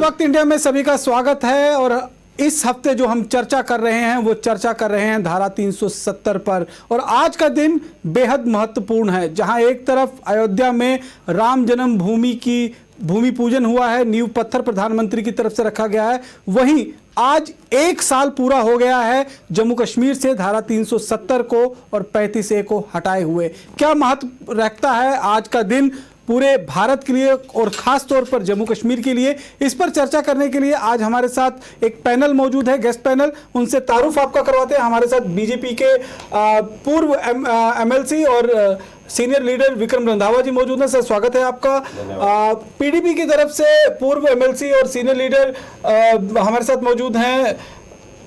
वक्त इंडिया में सभी का स्वागत है। और इस हफ्ते जो हम चर्चा कर रहे हैं वो चर्चा कर रहे हैं धारा 370 पर। और आज का दिन बेहद महत्वपूर्ण है, जहां एक तरफ अयोध्या में राम जन्मभूमि की भूमि पूजन हुआ है, नींव पत्थर प्रधानमंत्री की तरफ से रखा गया है, वहीं आज 1 साल पूरा हो गया है जम्मू कश्मीर से धारा 370 को और 35A को हटाए हुए। क्या महत्व रखता है आज का दिन पूरे भारत के लिए और खास तौर पर जम्मू कश्मीर के लिए? इस पर चर्चा करने के लिए आज हमारे साथ एक पैनल मौजूद है, गेस्ट पैनल। उनसे तारुफ आपका करवाते हैं। हमारे साथ बीजेपी के पूर्व एमएलसी और सीनियर लीडर विक्रम रंधावा जी मौजूद हैं। सर, स्वागत है आपका। पीडीपी की तरफ से पूर्व एमएलसी और सीनियर लीडर हमारे साथ मौजूद हैं।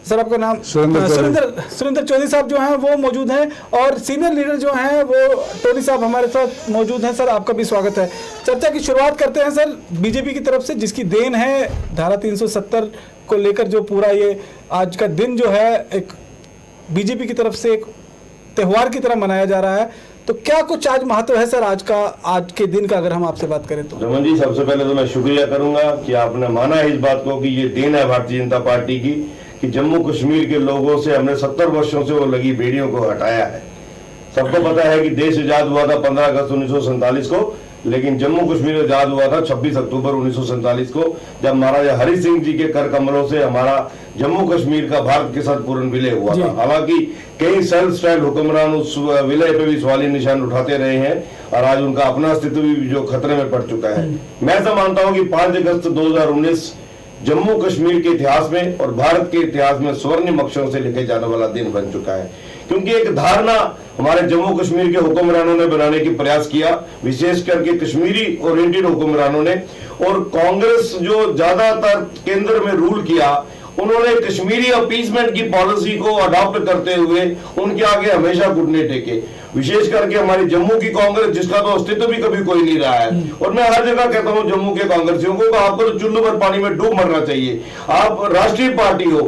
सर, आपका नाम? सुरेंद्र चौधरी साहब जो हैं वो मौजूद हैं, और सीनियर लीडर जो हैं वो टोनी साहब हमारे साथ मौजूद हैं। सर, आपका भी स्वागत है। चर्चा की शुरुआत करते हैं सर बीजेपी की तरफ से, जिसकी देन है धारा 370 को लेकर जो पूरा ये आज का दिन जो है एक बीजेपी की तरफ से एक त्यौहार की तरह मनाया जा रहा है। तो क्या कुछ आज महत्व है सर आज के दिन का, अगर हम आपसे बात करें तो? रमन जी, सबसे पहले तो मैं शुक्रिया करूंगा कि आपने माना है इस बात को कि ये देन है भारतीय जनता पार्टी की कि जम्मू कश्मीर के लोगों से हमने 70 वर्षों से वो लगी बेड़ियों को हटाया है। सबको पता है कि देश आजाद हुआ था 15 अगस्त 1947 को, लेकिन जम्मू कश्मीर आजाद हुआ था 26 अक्टूबर 1947 को, जब महाराजा हरि सिंह जी के कर कमलों से हमारा जम्मू कश्मीर का भारत के साथ पूर्ण विलय हुआ था। हालांकि कई सेल्फ स्टाइल हुक्मरान उस विलय पे भी सवाली निशान उठाते रहे हैं और आज उनका अपना अस्तित्व भी जो खतरे में पड़ चुका है। मैं ऐसा मानता हूँ कि 5 अगस्त 2019 जम्मू कश्मीर के इतिहास में और भारत के इतिहास में स्वर्णिम अक्षरों से लिखे जाने वाला दिन बन चुका है, क्योंकि एक धारणा हमारे जम्मू कश्मीर के हुक्मरानों ने बनाने की प्रयास किया, विशेष करके कश्मीरी ओरिएंटेड हुक्मरानों ने। और कांग्रेस जो ज्यादातर केंद्र में रूल किया, उन्होंने कश्मीरी अपीसमेंट की पॉलिसी को अडॉप्ट करते हुए उनके आगे हमेशा घुटने टेके। विशेष करके हमारी जम्मू की कांग्रेस, जिसका तो अस्तित्व भी कभी कोई नहीं रहा है। और मैं हर जगह कहता हूं जम्मू के कांग्रेसियों को, आपको तो चुल्लू भर पानी में डूब मरना चाहिए। आप राष्ट्रीय पार्टी हो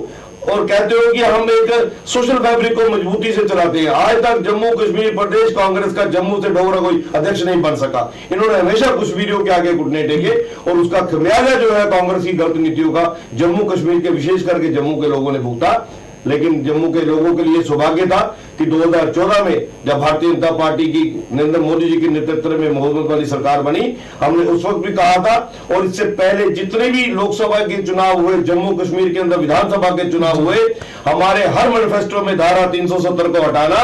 और कहते हो कि हम एक सोशल फैब्रिक को मजबूती से चलाते हैं। आज तक जम्मू कश्मीर प्रदेश कांग्रेस का जम्मू से डोगरा कोई अध्यक्ष नहीं बन सका। इन्होंने हमेशा कश्मीरियों के आगे घुटने टेके और उसका खमियाजा जो है कांग्रेस की गलत नीतियों का जम्मू कश्मीर के, विशेष करके जम्मू के लोगों ने भुगता। लेकिन जम्मू के लोगों के लिए सौभाग्य था कि 2014 में जब भारतीय जनता पार्टी की नरेंद्र मोदी जी के नेतृत्व में मोहम्मद वाली सरकार बनी, हमने उस वक्त भी कहा था, और इससे पहले जितने भी लोकसभा के चुनाव हुए, जम्मू कश्मीर के अंदर विधानसभा के चुनाव हुए, हमारे हर मैनिफेस्टो में धारा 370 को हटाना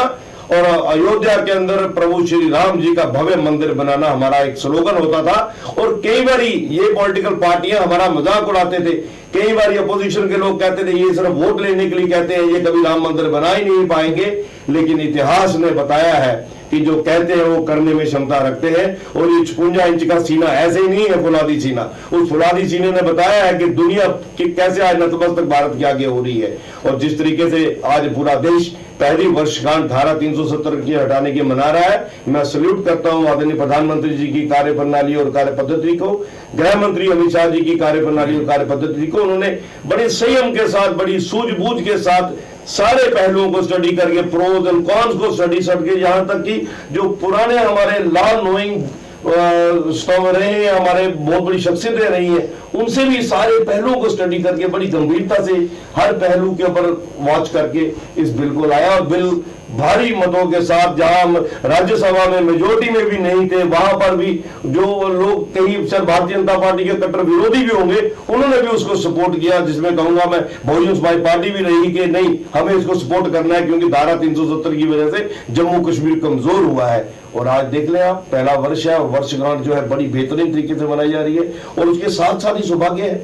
और अयोध्या के अंदर प्रभु श्री राम जी का भव्य मंदिर बनाना हमारा एक स्लोगन होता था। और कई बार ये पॉलिटिकल पार्टियां हमारा मजाक उड़ाते थे। कई बार अपोजिशन के लोग कहते थे ये सिर्फ वोट लेने के लिए कहते हैं, ये कभी राम मंदिर बना ही नहीं पाएंगे। लेकिन इतिहास ने बताया है कि जो कहते हैं वो करने में क्षमता रखते हैं। और ये 56 इंच का सीना ऐसे ही नहीं है फुलादी सीना। उस फुलादी सीने ने बताया है कि दुनिया की कैसे आज नतमस्तक भारत के आगे हो रही है। और जिस तरीके से आज पूरा देश पहली वर्षगांठ धारा 370 की हटाने की मना रहा है, मैं सल्यूट करता हूं आदरणीय प्रधानमंत्री जी की कार्यप्रणाली और कार्य पद्धति को, गृह मंत्री अमित शाह जी की कार्यप्रणाली और कार्य पद्धति को। उन्होंने बड़े संयम के साथ, बड़ी सूझबूझ के साथ सारे पहलुओं को स्टडी करके, प्रोज एंड कॉन्स को स्टडी करके, यहां तक कि जो पुराने हमारे लॉ नोइंग रहे हैं, हमारे बहुत बड़ी शख्सियतें रही हैं, उनसे भी सारे पहलुओं को स्टडी करके बड़ी गंभीरता से हर पहलू के ऊपर वॉच करके इस बिल को लाया। और बिल भारी मतों के साथ, जहां राज्यसभा में मेजोरिटी में भी नहीं थे, वहां पर भी जो लोग कहीं सर भारतीय जनता पार्टी के कट्टर विरोधी भी होंगे, उन्होंने भी उसको सपोर्ट किया, जिसमें कहूंगा मैं बहुजन समाज पार्टी भी रही कि नहीं, हमें इसको सपोर्ट करना है, क्योंकि धारा 370 की वजह से जम्मू कश्मीर कमजोर हुआ है। और आज देख लें आप, पहला वर्ष है, वर्षगांठ जो है बड़ी बेहतरीन तरीके से मनाई जा रही है। और उसके साथ साथ ही सौभाग्य है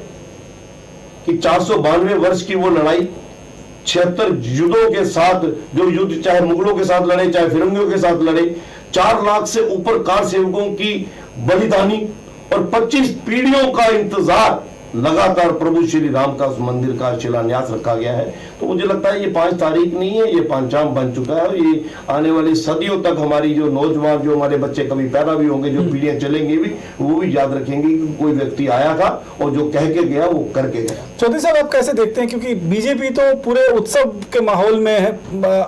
कि 492 वर्ष की वो लड़ाई 76 युद्धों के साथ, जो युद्ध चाहे मुगलों के साथ लड़े, चाहे फिरंगियों के साथ लड़े, 4 लाख से ऊपर कार सेवकों की बलिदानी और 25 पीढ़ियों का इंतजार, लगातार प्रभु श्री राम का उस मंदिर का शिलान्यास रखा गया है। तो मुझे लगता है ये 5 तारीख नहीं है, ये पंचांग बन चुका है। ये आने वाली सदियों तक हमारी जो नौजवान, जो हमारे बच्चे कभी पैदा भी होंगे, जो पीढ़ियां चलेंगी भी, वो भी याद रखेंगे कि कोई व्यक्ति आया था और जो कह के गया वो करके गया। चौधरी साहब, आप कैसे देखते हैं, क्योंकि बीजेपी तो पूरे उत्सव के माहौल में है,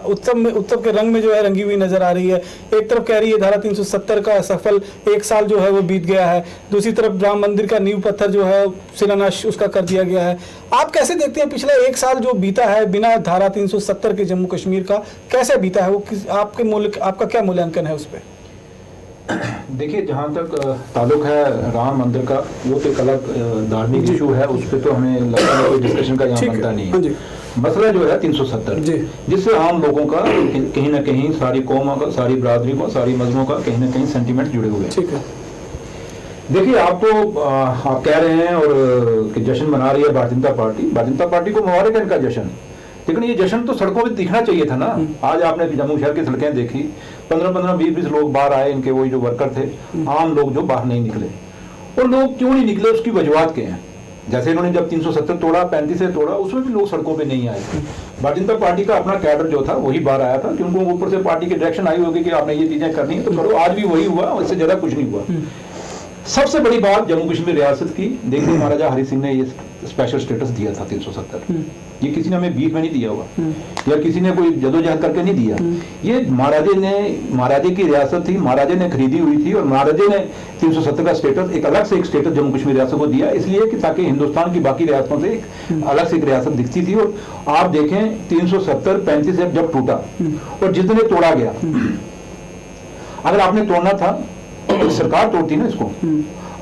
उत्सव के रंग में जो है रंगी हुई नजर आ रही है। एक तरफ कह रही है धारा 370 का सफल 1 साल जो है वो बीत गया है, दूसरी तरफ राम मंदिर का नींव पत्थर जो है शिलान्यास उसका कर दिया गया है। आप कैसे देखते हैं पिछला 1 साल जो बीता है बिना धारा 370 के जम्मू कश्मीर का, कैसे बीता है वो? आपका क्या मूल्यांकन है उस पर? देखिए, जहाँ तक ताल्लुक है राम मंदिर का, वो तो एक अलग धार्मिक इशू है, उस पर तो हमें लगता है कोई डिस्कशन का यहाँ बनता नहीं है। मसला जो है 370, जिससे आम लोगों का कहीं ना कहीं, सारी कौमों का, सारी बरादरी को, सारी मजहबों का कहीं ना कहीं सेंटीमेंट जुड़े हुए हैं। देखिए, आप कह रहे हैं और कि जश्न मना रही है भारतीय जनता पार्टी को मुबारक है इनका जश्न, लेकिन ये जश्न तो सड़कों पे दिखना चाहिए था ना। आज आपने जम्मू शहर की सड़कें देखी, 15-15, 20-20 लोग बाहर आए, इनके वही जो वर्कर थे, आम लोग जो बाहर नहीं निकले। और लोग क्यों नहीं निकले, उसकी वजूहत क्या हैं? जैसे इन्होंने जब 370 तोड़ा, 35 से तोड़ा, उसमें भी लोग सड़कों पे नहीं आए। भारतीय जनता पार्टी का अपना कैडर जो था वही बाहर आया था, क्योंकि ऊपर से पार्टी की डायरेक्शन आई होगी कि आपने ये चीजें करनी है तो करो। आज भी वही हुआ, इससे ज्यादा कुछ नहीं हुआ। सबसे बड़ी बात जम्मू कश्मीर रियासत की, देखिए महाराजा हरि सिंह ने ये स्पेशल स्टेटस दिया था 370। ये किसी ने हमें बीच में नहीं दिया हुआ, या किसी ने कोई जदोजहद करके नहीं दिया। ये महाराजे की रियासत थी, महाराजे ने खरीदी हुई थी, और महाराजे ने 370 का स्टेटस, एक अलग से एक स्टेटस जम्मू कश्मीर रियासत को दिया, इसलिए कि ताकि हिंदुस्तान की बाकी रियासतों से एक अलग से एक रियासत दिखती थी। और आप देखें 370 35 जब टूटा और जिस दिन तोड़ा गया, अगर आपने तोड़ना था तो सरकार तोड़ती ना इसको।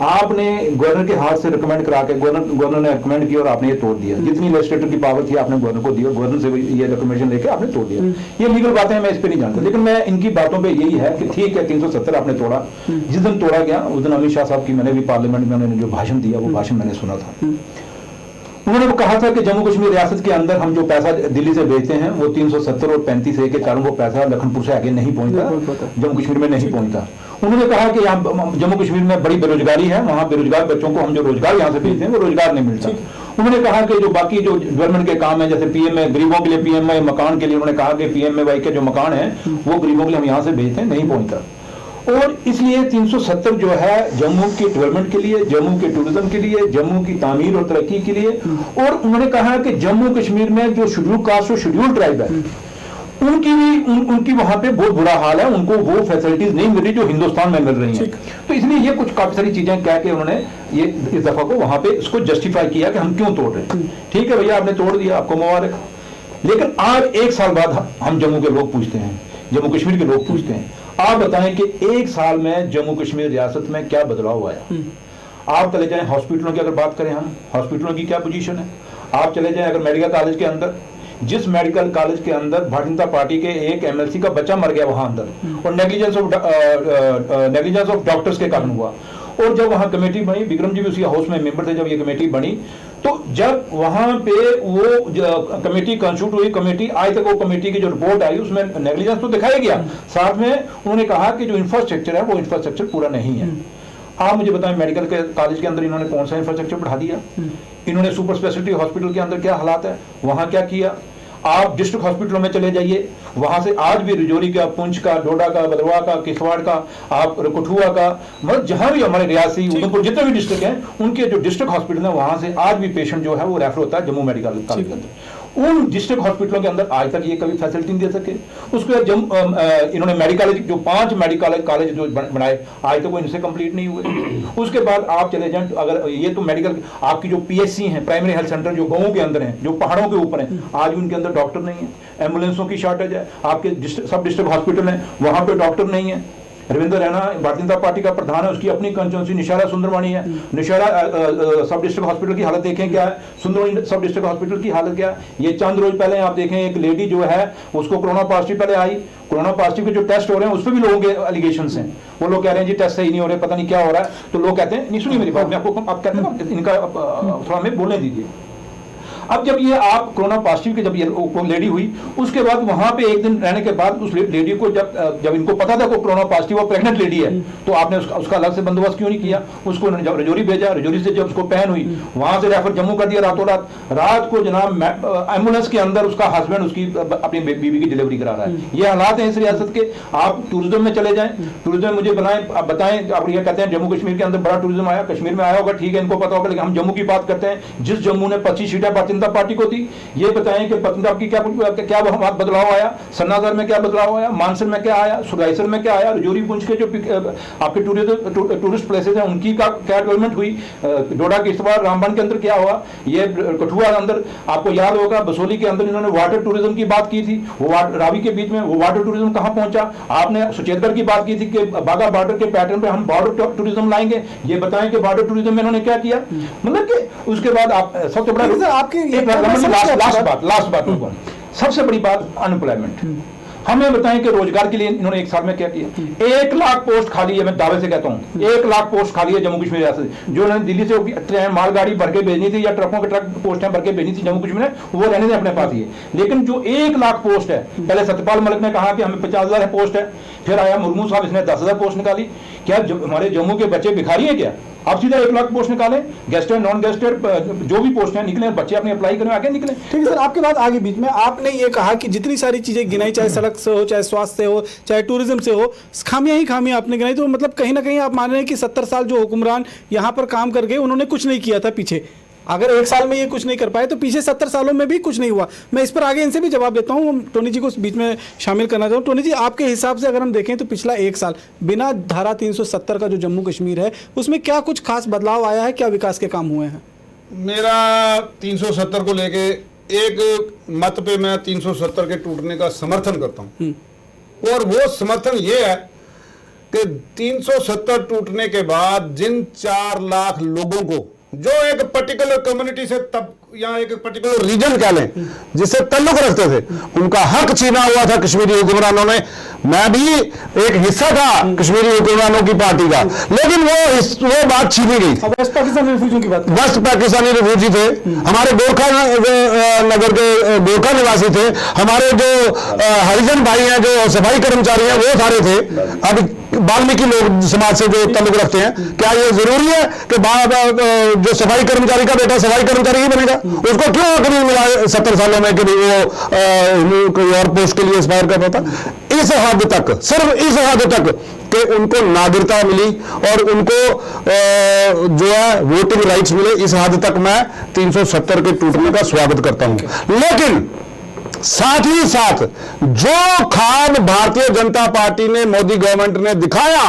आपने गवर्नर के हाथ से रिकमेंड करा के, गवर्नर ने रिकमेंड किया और आपने ये तोड़ दिया। जितनी लेजिस्लेटर की पावर थी आपने गवर्नर को दी और गवर्नर से ये रिकमेंडेशन लेके आपने तोड़ दिया। ये लीगल बातें मैं इस पे नहीं जानता, लेकिन मैं इनकी बातों पे यही है कि ठीक है 370 आपने तोड़ा, जिस दिन तोड़ा गया उस दिन अमित शाह साहब की मैंने भी पार्लियामेंट में उन्होंने जो भाषण दिया वो भाषण मैंने सुना था। उन्होंने कहा था कि जम्मू कश्मीर रियासत के अंदर हम जो पैसा दिल्ली से भेजते हैं वो 370 और 35A के कारण वो पैसा लखनपुर से आगे नहीं पहुंचता, जम्मू कश्मीर में नहीं पहुंचता। उन्होंने कहा कि यहाँ जम्मू कश्मीर में बड़ी बेरोजगारी है, वहाँ बेरोजगार बच्चों को हम जो रोजगार यहाँ से भेजते हैं वो रोजगार नहीं मिलता। उन्होंने कहा कि जो बाकी जो गवर्नमेंट के काम है, जैसे पीएमए, गरीबों के लिए पीएमए मकान के लिए उन्होंने कहा कि पीएमए के जो मकान है वो गरीबों के लिए हम यहाँ से भेजते हैं, नहीं पहुंचता। और इसलिए 370 जो है जम्मू की डेवलपमेंट के लिए, जम्मू के टूरिज्म के लिए, जम्मू की तामीर और तरक्की के लिए। और उन्होंने कहा कि जम्मू कश्मीर में जो शेड्यूल कास्ट और शेड्यूल ट्राइब है उनकी वहां पे बहुत बुरा हाल है, उनको वो फैसिलिटीज नहीं मिल रही जो हिंदुस्तान में मिल रही हैं। तो इसलिए ये कुछ काफी सारी चीजें कह के उन्होंने ये इस दफा को वहां पे इसको जस्टिफाई किया कि हम क्यों तोड़ रहे हैं। ठीक है भैया, आपने तोड़ दिया, आपको मुबारक। लेकिन आज 1 साल बाद हम जम्मू के लोग पूछते हैं, जम्मू कश्मीर के लोग पूछते हैं, आप बताएं कि 1 साल में जम्मू कश्मीर रियासत में क्या बदलाव आया? आप चले जाएं हॉस्पिटलों की, अगर बात करें हम हॉस्पिटलों की क्या पोजीशन है। आप चले जाएं अगर मेडिकल कॉलेज के अंदर, जिस मेडिकल कॉलेज के अंदर भारतीय जनता पार्टी के एक एमएलसी का बच्चा मर गया वहां अंदर, और नेग्लिजेंस ऑफ डॉक्टर्स के कारण हुआ। और जब वहां कमेटी बनी, विक्रम जी भी उसकी हाउस में मेंबर थे जब ये कमेटी बनी, तो जब वहां पे वो कमेटी कंस्टिट्यूट हुई, कमेटी आज तक वो कमेटी की जो रिपोर्ट आई उसमें नेग्लिजेंस तो दिखाया गया, साथ में उन्होंने कहा कि जो इंफ्रास्ट्रक्चर है वो इंफ्रास्ट्रक्चर पूरा नहीं है। आप मुझे बताएं मेडिकल के कॉलेज के अंदर इन्होंने कौन सा इंफ्रास्ट्रक्चर बढ़ा दिया? इन्होंने सुपर स्पेशलिटी हॉस्पिटल के अंदर क्या हालात है वहां क्या किया? आप डिस्ट्रिक्ट हॉस्पिटलों में चले जाइए, वहां से आज भी रजौरी का, पुंछ का, डोडा का, भदरवा का, किश्तवाड़ का, आप कठुआ का, मतलब जहां भी हमारे रियासी उधमपुर जितने भी डिस्ट्रिक्ट हैं उनके जो डिस्ट्रिक्ट हॉस्पिटल है वहां से आज भी पेशेंट जो है वो रेफर होता है जम्मू मेडिकल कॉलेज के अंदर। उन डिस्ट्रिक्ट हॉस्पिटलों के अंदर आज तक ये कभी फैसिलिटी नहीं दे सके। उसके बाद इन्होंने मेडिकल जो 5 मेडिकल कॉलेज जो बनाए आज तक वो इनसे कंप्लीट नहीं हुए। उसके बाद आप चले जाएं, अगर ये तो मेडिकल आपकी जो पीएचसी हैं, प्राइमरी हेल्थ सेंटर जो गांवों के अंदर हैं, जो पहाड़ों के ऊपर हैं, आज भी उनके अंदर डॉक्टर नहीं है, एम्बुलेंसों की शॉर्टेज है। आपके सब डिस्ट्रिक्ट हॉस्पिटल हैं वहां पे डॉक्टर नहीं है। रविंद्र रैना भारतीय जनता पार्टी का प्रधान है, उसकी अपनी कंस्टिट्यूंसी निशारा सुंदरवानी है। निशारा सब डिस्ट्रिक्ट हॉस्पिटल की हालत देखें क्या है, सुंदरवानी सब डिस्ट्रिक्ट हॉस्पिटल की हालत क्या है। ये चंद रोज पहले आप देखें एक लेडी जो है उसको कोरोना पॉजिटिव पहले आई, कोरोना पॉजिटिव के जो टेस्ट हो रहे हैं उस पर भी लोगों के एलिगेशन हैं, वो लोग कह रहे हैं जी टेस्ट सही नहीं हो रहे, पता नहीं क्या हो रहा है। तो लोग कहते हैं, नहीं सुनिए मेरी बात, मैं आपको आप कहते हैं इनका थोड़ा हमें बोलने दीजिए। अब जब ये आप कोरोना पॉजिटिव की जब ये लेडी हुई, उसके बाद वहां पे एक दिन रहने के बाद उस लेडी को जब इनको पता था कि कोरोना पॉजिटिव और प्रेग्नेंट लेडी है, तो आपने उसका अलग से बंदोबस्त क्यों नहीं किया? उसको रजौरी भेजा, रजौरी से जब उसको पैन हुई वहां से रेफर जम्मू कर दिया रातों रात। रात को जनाब एम्बुलेंस के अंदर उसका हस्बैंड उसकी अपनी बीवी की डिलीवरी करा रहा है। ये हालात हैं इस रियासत के। आप टूरिज्म में चले जाएं, टूरिज्म में मुझे बताएं, आप ये कहते हैं जम्मू कश्मीर के अंदर बड़ा टूरिज्म आया, कश्मीर में आया होगा, ठीक है, इनको पता होगा, लेकिन हम जम्मू की बात करते हैं। जिस जम्मू ने 25 सीटें भारतीय जनता पार्टी को दी, ये बताएं कि पत्नीटॉप की क्या बदलाव आया, सन्नासर में क्या बदलाव आया, मानसर में क्या आया, सुराइसर में क्या आया, रजौरी पुंछ के जो आपके टूरिस्ट प्लेसेस हैं उनकी क्या डेवलपमेंट हुई, डोडा के इस्तेमाल रामबन के अंदर क्या हुआ, ये कठुआ के अंदर आपको याद होगा बसोली के अंदर इन्होंने वाटर टूरिज्म की बात की थी, वो रावी के बीच में वो वाटर टूरिज्म कहां पहुंचा? आपने सुचेतगढ़ की बात की थी कि बाघा बॉर्डर के पैटर्न पे हम बॉर्डर टूरिज्म लाएंगे, ये बताएं कि बॉर्डर टूरिज्म में इन्होंने क्या किया। मतलब कि उसके बाद आप सबसे बड़ा आपकी लास्ट बात सबसे बड़ी बात अनएम्प्लॉयमेंट। हमें बताएं कि रोजगार के लिए इन्होंने 1 साल में क्या किया? 1 लाख पोस्ट खाली है, मैं दावे से कहता हूं 1 लाख पोस्ट खाली है जम्मू कश्मीर रियासत। जो इन्होंने दिल्ली से ट्रेन मालगाड़ी भर के भेजनी थी या ट्रकों के ट्रक पोस्टें भर के भेजनी थी जम्मू कश्मीर में, वो रहने दें अपने पास ही। लेकिन जो 1 लाख पोस्ट है, पहले सत्यपाल मलिक ने कहा कि हमें 50,000 पोस्ट है, फिर आया मुर्मू साहब, इसने 10,000 पोस्ट निकाली। क्या हमारे जम्मू के बच्चे भिखारी हैं क्या? आप सीधा 1 लाख पोस्ट निकालें, गेस्टेड नॉन गेस्टेड जो भी पोस्ट हैं निकले, बच्चे अपने अप्लाई करें, आगे निकले। ठीक है सर, आपके बात आगे बीच में आपने ये कहा कि जितनी सारी चीजें गिनाई, चाहे सड़क से हो, चाहे स्वास्थ्य से हो, चाहे टूरिज्म से हो, खामियां ही खामियां आपने गिनाई। तो मतलब कहीं ना कहीं आप मान रहे हैं कि 70 साल जो हुक्मरान यहाँ पर काम कर गए उन्होंने कुछ नहीं किया था पीछे। अगर 1 साल में ये कुछ नहीं कर पाए तो पीछे 70 सालों में भी कुछ नहीं हुआ। मैं इस पर आगे इनसे भी जवाब देता हूँ, टोनी जी को बीच में शामिल करना चाहूँ। टोनी जी, आपके हिसाब से अगर हम देखें तो पिछला 1 साल बिना धारा 370 का जो जम्मू कश्मीर है उसमें क्या कुछ खास बदलाव आया है, क्या विकास के काम हुए हैं? मेरा 370 को लेके एक मत पे मैं 370 के टूटने का समर्थन करता हूँ, और वो समर्थन ये है कि 370 टूटने के बाद जिन 4 लाख लोगों को जो एक पर्टिकुलर कम्युनिटी से तब या एक पर्टिकुलर रीजन कह लें जिससे ताल्लुक रखते थे, उनका हक छीना हुआ था कश्मीरी हुक्मरानों ने। मैं भी एक हिस्सा था कश्मीरी हुक्मरानों की पार्टी का, लेकिन वो बात छीनी गई। वेस्ट पाकिस्तानी रिफ्यूजियों की बात, वेस्ट पाकिस्तानी रिफ्यूजी थे, हमारे गोरखा नगर के गोरखा निवासी थे, हमारे जो हरिजन भाई हैं, जो सफाई कर्मचारी हैं, वो सारे थे। अब वाल्मीकि लोग समाज से जो ताल्लुक रखते हैं, क्या ये जरूरी है कि जो सफाई कर्मचारी का बेटा सफाई कर्मचारी ही बनेगा? उसको क्यों हक नहीं मिला 70 सालों में कि वो कोई और पोस्ट के लिए एस्पायर कर रहा था? इस हद तक, सिर्फ इस हद तक कि उनको नागरिकता मिली और उनको जो है वोटिंग राइट्स मिले, इस हद तक मैं 370 के टूटने का स्वागत करता हूं। लेकिन साथ ही साथ जो ख्वाब भारतीय जनता पार्टी ने, मोदी गवर्नमेंट ने दिखाया,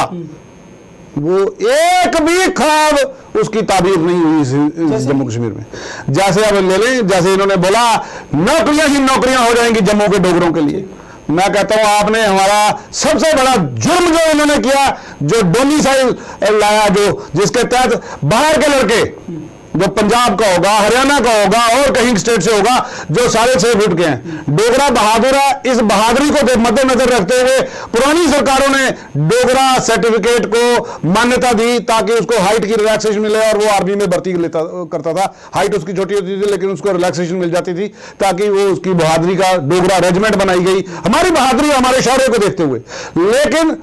वो एक भी ख्वाब उसकी ताबीर नहीं हुई जम्मू कश्मीर में। जैसे अब ले लें, जैसे इन्होंने बोला नौकरियां ही नौकरियां हो जाएंगी जम्मू के डोगरों के लिए। मैं कहता हूं आपने हमारा सबसे बड़ा जुर्म जो इन्होंने किया, जो डोमिसाइल लाया, जो जिसके तहत बाहर के लड़के जो पंजाब का होगा, हरियाणा का होगा और कहीं स्टेट से होगा, जो 6.5 फुट के हैं, डोगरा बहादुर है। इस बहादुरी को मद्देनजर रखते हुए पुरानी सरकारों ने डोगरा सर्टिफिकेट को मान्यता दी ताकि उसको हाइट की रिलैक्सेशन मिले, और वो आर्मी में भर्ती करता था। हाइट उसकी छोटी होती थी लेकिन उसको रिलैक्सेशन मिल जाती थी ताकि वो उसकी बहादुरी का डोगरा रेजिमेंट बनाई गई, हमारी बहादुरी, हमारे शौर्य को देखते हुए। लेकिन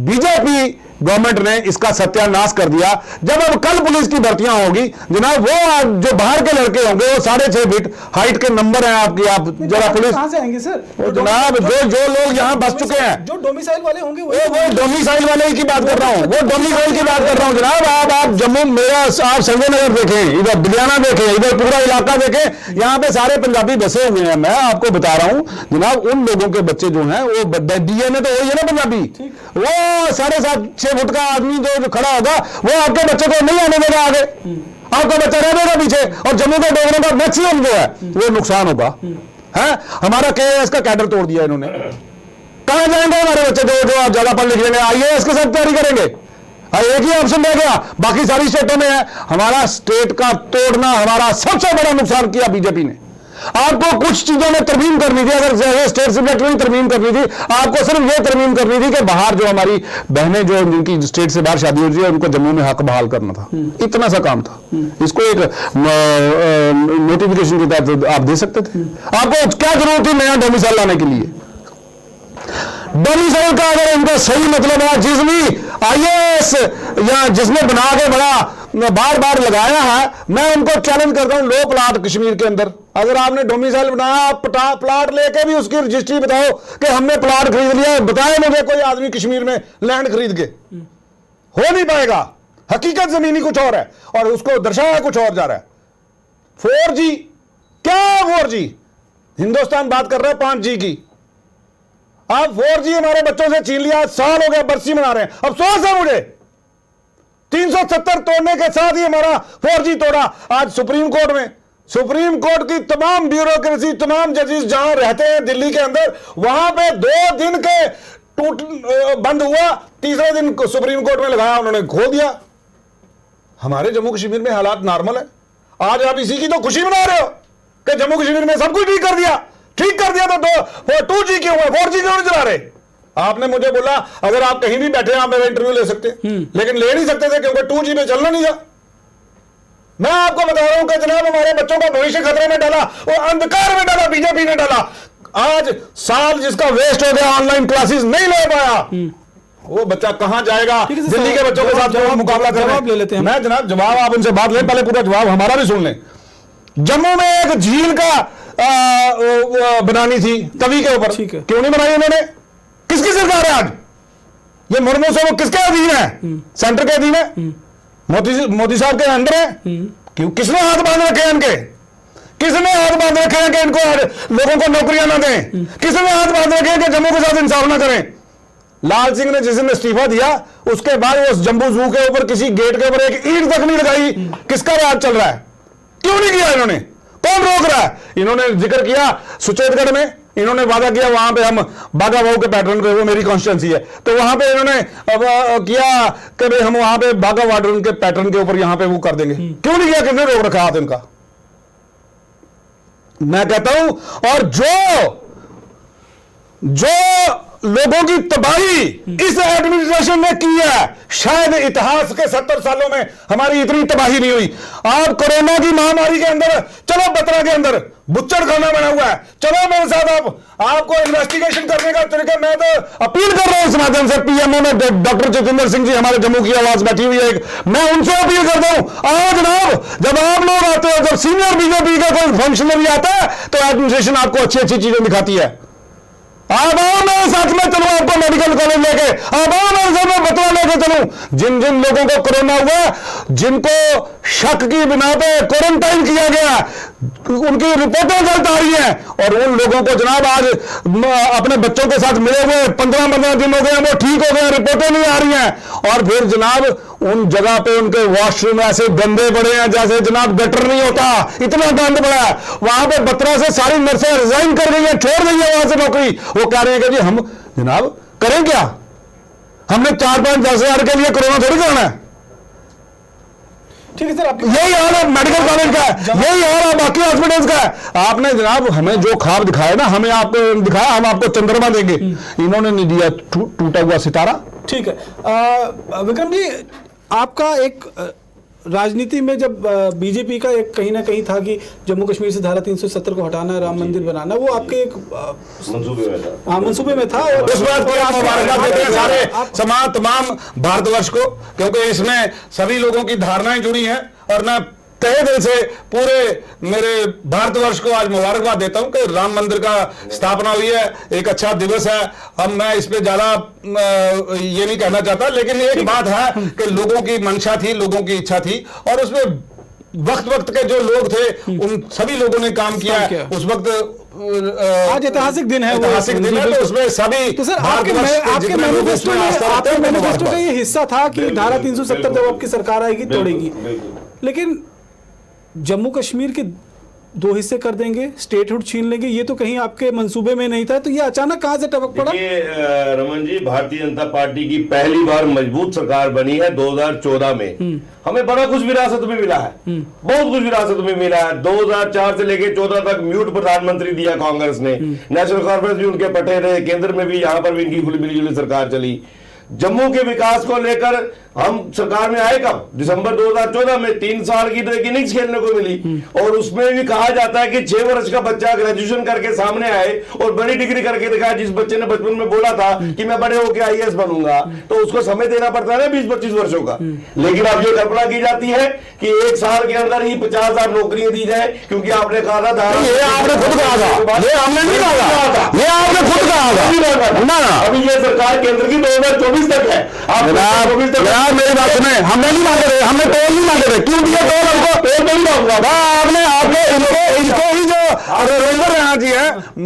बीजेपी गवर्नमेंट ने इसका सत्यानाश कर दिया। जब अब कल पुलिस की भर्तियां होगी जनाब, वो जो बाहर के लड़के होंगे वो 6.5 फीट हाइट के नंबर हैं आपकी, आप जरा पुलिस कहां से आएंगे सर? जनाब जो लोग यहाँ बस चुके हैं, जो डोमिसाइल वाले होंगे वो डोमिसाइल वाले की बात कर रहा हूँ, वो डोमिसाइल की बात कर रहा हूँ जनाब। आप जम्मू मेरा आप संजय नगर देखें, इधर बिलियाना देखें, इधर पूरा इलाका देखें, यहाँ पे सारे पंजाबी बसे हुए हैं। मैं आपको बता रहा हूँ जनाब, उन लोगों के बच्चे जो हैं वो डीएनए तो वही है ना पंजाबी, वो 7.5-6 फुट का आदमी जो खड़ा होगा वो आपके बच्चे को नहीं आने देगा आगे, आपका बच्चा रह जाएगा पीछे, और जम्मू के डोगरों का मैक्सिमम जो है वो नुकसान होगा। है हमारा केएएस का कैडर तोड़ दिया इन्होंने। कहां जाएंगे हमारे बच्चे जो आप ज्यादा पढ़ लिख लेंगे, आईएएस के साथ तैयारी करेंगे? एक ही ऑप्शन रह गया, बाकी सारी स्टेटों में है। हमारा स्टेट का तोड़ना, हमारा सबसे बड़ा नुकसान किया बीजेपी ने। आपको कुछ चीजों में तरमीम करनी थी, अगर स्टेट सिलेक्ट में तरमीम करनी थी, आपको सिर्फ ये तरमीम करनी थी कि बाहर जो हमारी बहनें जो जिनकी स्टेट से बाहर शादी हो रही है उनको जम्मू में हक बहाल करना था। इतना सा काम था। इसको एक नोटिफिकेशन के तहत आप दे सकते थे। आपको क्या जरूरत थी नया डोमिसाइल लाने के लिए? डोमिसाइल का अगर इनका सही मतलब है, जिसने IAS या जिसने बना के बड़ा बार बार लगाया है, मैं उनको चैलेंज करता हूं, लो प्लाट कश्मीर के अंदर अगर आपने डोमिसाइल बनाया, आप प्लाट लेके भी उसकी रजिस्ट्री बताओ कि हमने प्लाट खरीद लिया। बताए मुझे कोई आदमी कश्मीर में लैंड खरीद के, हो नहीं पाएगा। हकीकत जमीनी कुछ और है और उसको दर्शाया कुछ और जा रहा है। 4G क्या 4G? हिंदुस्तान बात कर रहा है 5G की। आप 4G हमारे बच्चों से छीन लिया, साल हो गया, बरसी मना रहे हैं। अफसोस है मुझे, 370 तोड़ने के साथ ही हमारा 4G तोड़ा। आज सुप्रीम कोर्ट में, सुप्रीम कोर्ट की तमाम ब्यूरोक्रेसी, तमाम जजेस जहां रहते हैं दिल्ली के अंदर, वहां पे 2 दिन के बंद हुआ, तीसरे दिन सुप्रीम कोर्ट में लगाया, उन्होंने खोल दिया। हमारे जम्मू कश्मीर में हालात नॉर्मल है। आज आप इसी की तो खुशी मना रहे हो कि जम्मू कश्मीर में सब कुछ ठीक कर दिया। ठीक कर दिया तो 2G क्यों है, 4G क्यों नहीं चला रहे? आपने मुझे बोला अगर आप कहीं भी बैठे हैं आप मेरा इंटरव्यू ले सकते हैं, लेकिन ले नहीं सकते थे क्योंकि 2G में चलना नहीं था। मैं आपको बता रहा हूं कि जनाब हमारे बच्चों का भविष्य खतरे में डाला और अंधकार में डाला बीजेपी ने डाला। आज साल जिसका वेस्ट हो गया, ऑनलाइन क्लासेस नहीं ले पाया, वो बच्चा कहां जाएगा दिल्ली के बच्चों के साथ मुकाबला करने? ले लेते हैं। मैं जनाब जवाब आप उनसे बात लें, पहले पूरा जवाब हमारा भी सुन लें। जम्मू में एक झील का बनानी थी तवी के ऊपर, क्यों नहीं बनाई इन्होंने? किसकी सरकार है आज? ये मुर्मू से वो किसके अधीन है? सेंटर के अधीन है, मोदी साहब के अंदर है। क्यों? किसने हाथ बांध रखे हैं इनके? किसने हाथ बांध रखे हैं कि इनको लोगों को नौकरियां ना दें? किसने हाथ बांध रखे हैं कि जम्मू के साथ इंसाफ ना करें? लाल सिंह ने जिस दिन इस्तीफा दिया उसके बाद वो जम्बू जू के ऊपर किसी गेट के ऊपर एक ईंट तक नहीं लगाई। किसका राज चल रहा है? क्यों नहीं किया इन्होंने? कौन रोक रहा है? इन्होंने जिक्र किया सुचेतगढ़ में, इन्होंने वादा किया वहां पे हम बागा बाहू के पैटर्न पे, वो मेरी कॉन्स्टिट्यूंसी है, तो वहां पे इन्होंने किया कि भाई हम वहां पे बागा वार्डन के पैटर्न के ऊपर यहां पे वो कर देंगे। क्यों नहीं किया? किसने रोक रखा हाथ इनका? मैं कहता हूं, और जो लोगों की तबाही इस एडमिनिस्ट्रेशन ने की है, शायद इतिहास के 70 सालों में हमारी इतनी तबाही नहीं हुई। आप कोरोना की महामारी के अंदर, चलो बत्रा के अंदर बुच्चड़ खाना बना हुआ है, चलो मेरे साथ आपको इन्वेस्टिगेशन करने का तरीका। मैं तो अपील कर रहा हूं इस माध्यम से, पीएमओ में डॉक्टर जितेंद्र सिंह जी हमारे जम्मू की आवाज बैठी हुई है, मैं उनसे अपील करता हूं, आओ जनाब, जब आप लोग आते हो, जब सीनियर बीजेपी का कोई फंक्शनरी आता है तो एडमिनिस्ट्रेशन आपको अच्छी अच्छी चीजें दिखाती है। आप आओ मेरे साथ में चलूं, आपको मेडिकल कॉलेज लेके, आप आओ मेरे साथ में बतवा लेके चलूं। जिन जिन लोगों को कोरोना हुआ, जिनको शक की बिना पे क्वारंटाइन किया गया, उनकी रिपोर्टें गलत आ रही हैं, और उन लोगों को जनाब आज अपने बच्चों के साथ मिले हुए 15-15 दिन हो गए, वो ठीक हो गए, रिपोर्टें नहीं आ रही हैं। और फिर जनाब उन जगह पे उनके वॉशरूम ऐसे गंदे पड़े हैं जैसे जनाब गटर नहीं होता, इतना गंद पड़ा है। वहां पे बत्रा से सारी नर्सें रिजाइन कर गई हैं, छोड़ गई है वहां से नौकरी। वो कह रहे हैं कि जी हम जनाब करें क्या? हमने 4-5-10 हजार के लिए कोरोना थोड़ी करना है। ठीक है सर, यही हाल है मेडिकल कॉलेज का है, यही हाल है बाकी हॉस्पिटल्स का है। आपने जनाब हमें जो ख्वाब दिखाया ना, हमें आपको दिखाया हम आपको चंद्रमा देंगे, इन्होंने नहीं दिया टूटा हुआ सितारा। ठीक है विक्रम जी, आपका एक राजनीति में जब बीजेपी का एक कहीं ना कहीं था कि जम्मू कश्मीर से धारा 370 को हटाना, राम मंदिर बनाना, वो आपके एक मंसूबे में था। उस बात को आप मुबारकबाद देते हैं सारे समाज, तमाम भारतवर्ष को, क्योंकि इसमें सभी लोगों की धारणाएं जुड़ी हैं। और मैं तहे दिल से पूरे मेरे भारतवर्ष को आज मुबारकबाद देता हूं कि राम मंदिर का स्थापना हुई है, एक अच्छा दिवस है। अब मैं इस पे ज्यादा ये नहीं कहना चाहता, लेकिन एक बात है कि लोगों की मंशा थी, लोगों की इच्छा थी, और उसमें वक्त के जो लोग थे उन सभी लोगों ने काम किया है। उस वक्त आज ऐतिहासिक दिन है, ऐतिहासिक दिन है, तो उसमें सभी तो सर आपके मैनिफेस्टो का ये हिस्सा था कि धारा 370 जब आपकी सरकार आएगी तोड़ेगी, लेकिन जम्मू कश्मीर के दो हिस्से कर देंगे, स्टेटहुड छीन लेंगे, ये तो कहीं आपके मंसूबे में नहीं था, तो ये अचानक कहां से टपक पड़ा? रमन जी, भारतीय जनता पार्टी की पहली बार मजबूत सरकार बनी है 2014 में। हमें बड़ा कुछ विरासत में मिला है, बहुत कुछ विरासत में मिला है। 2004 से लेके 14 तक म्यूट प्रधानमंत्री दिया कांग्रेस ने, नेशनल कॉन्फ्रेंस भी उनके पटे रहे, केंद्र में भी, यहाँ पर भी इनकी मिलीजुली सरकार चली। जम्मू के विकास को लेकर हम सरकार में आए कब? दिसंबर 2014 में। 3 साल की तो एक इनिंग्स खेलने को मिली, और उसमें भी कहा जाता है कि 6 वर्ष का बच्चा ग्रेजुएशन करके सामने आए और बड़ी डिग्री करके दिखाए। जिस बच्चे ने बचपन में बोला था कि मैं बड़े होकर IAS बनूंगा, तो उसको समय देना पड़ता है ना 20-25 वर्षों का। लेकिन अब ये कल्पना की जाती है कि 1 साल के अंदर ही 50,000 नौकरियां दी जाए, क्योंकि आपने कहा था, ये आपने खुद कहा था, ये हमने नहीं कहा था, ये आपने खुद कहा था ना। अभी ये सरकार केंद्र की 2024 तक है। आप मेरी बात सुने, हमने नहीं मांगे रहे, हमने टोल नहीं मांगे रहे। क्यों दिया टोल? हमको टोल नहीं मांगा आपने इनको ही जो रेंजर रहना चाहिए,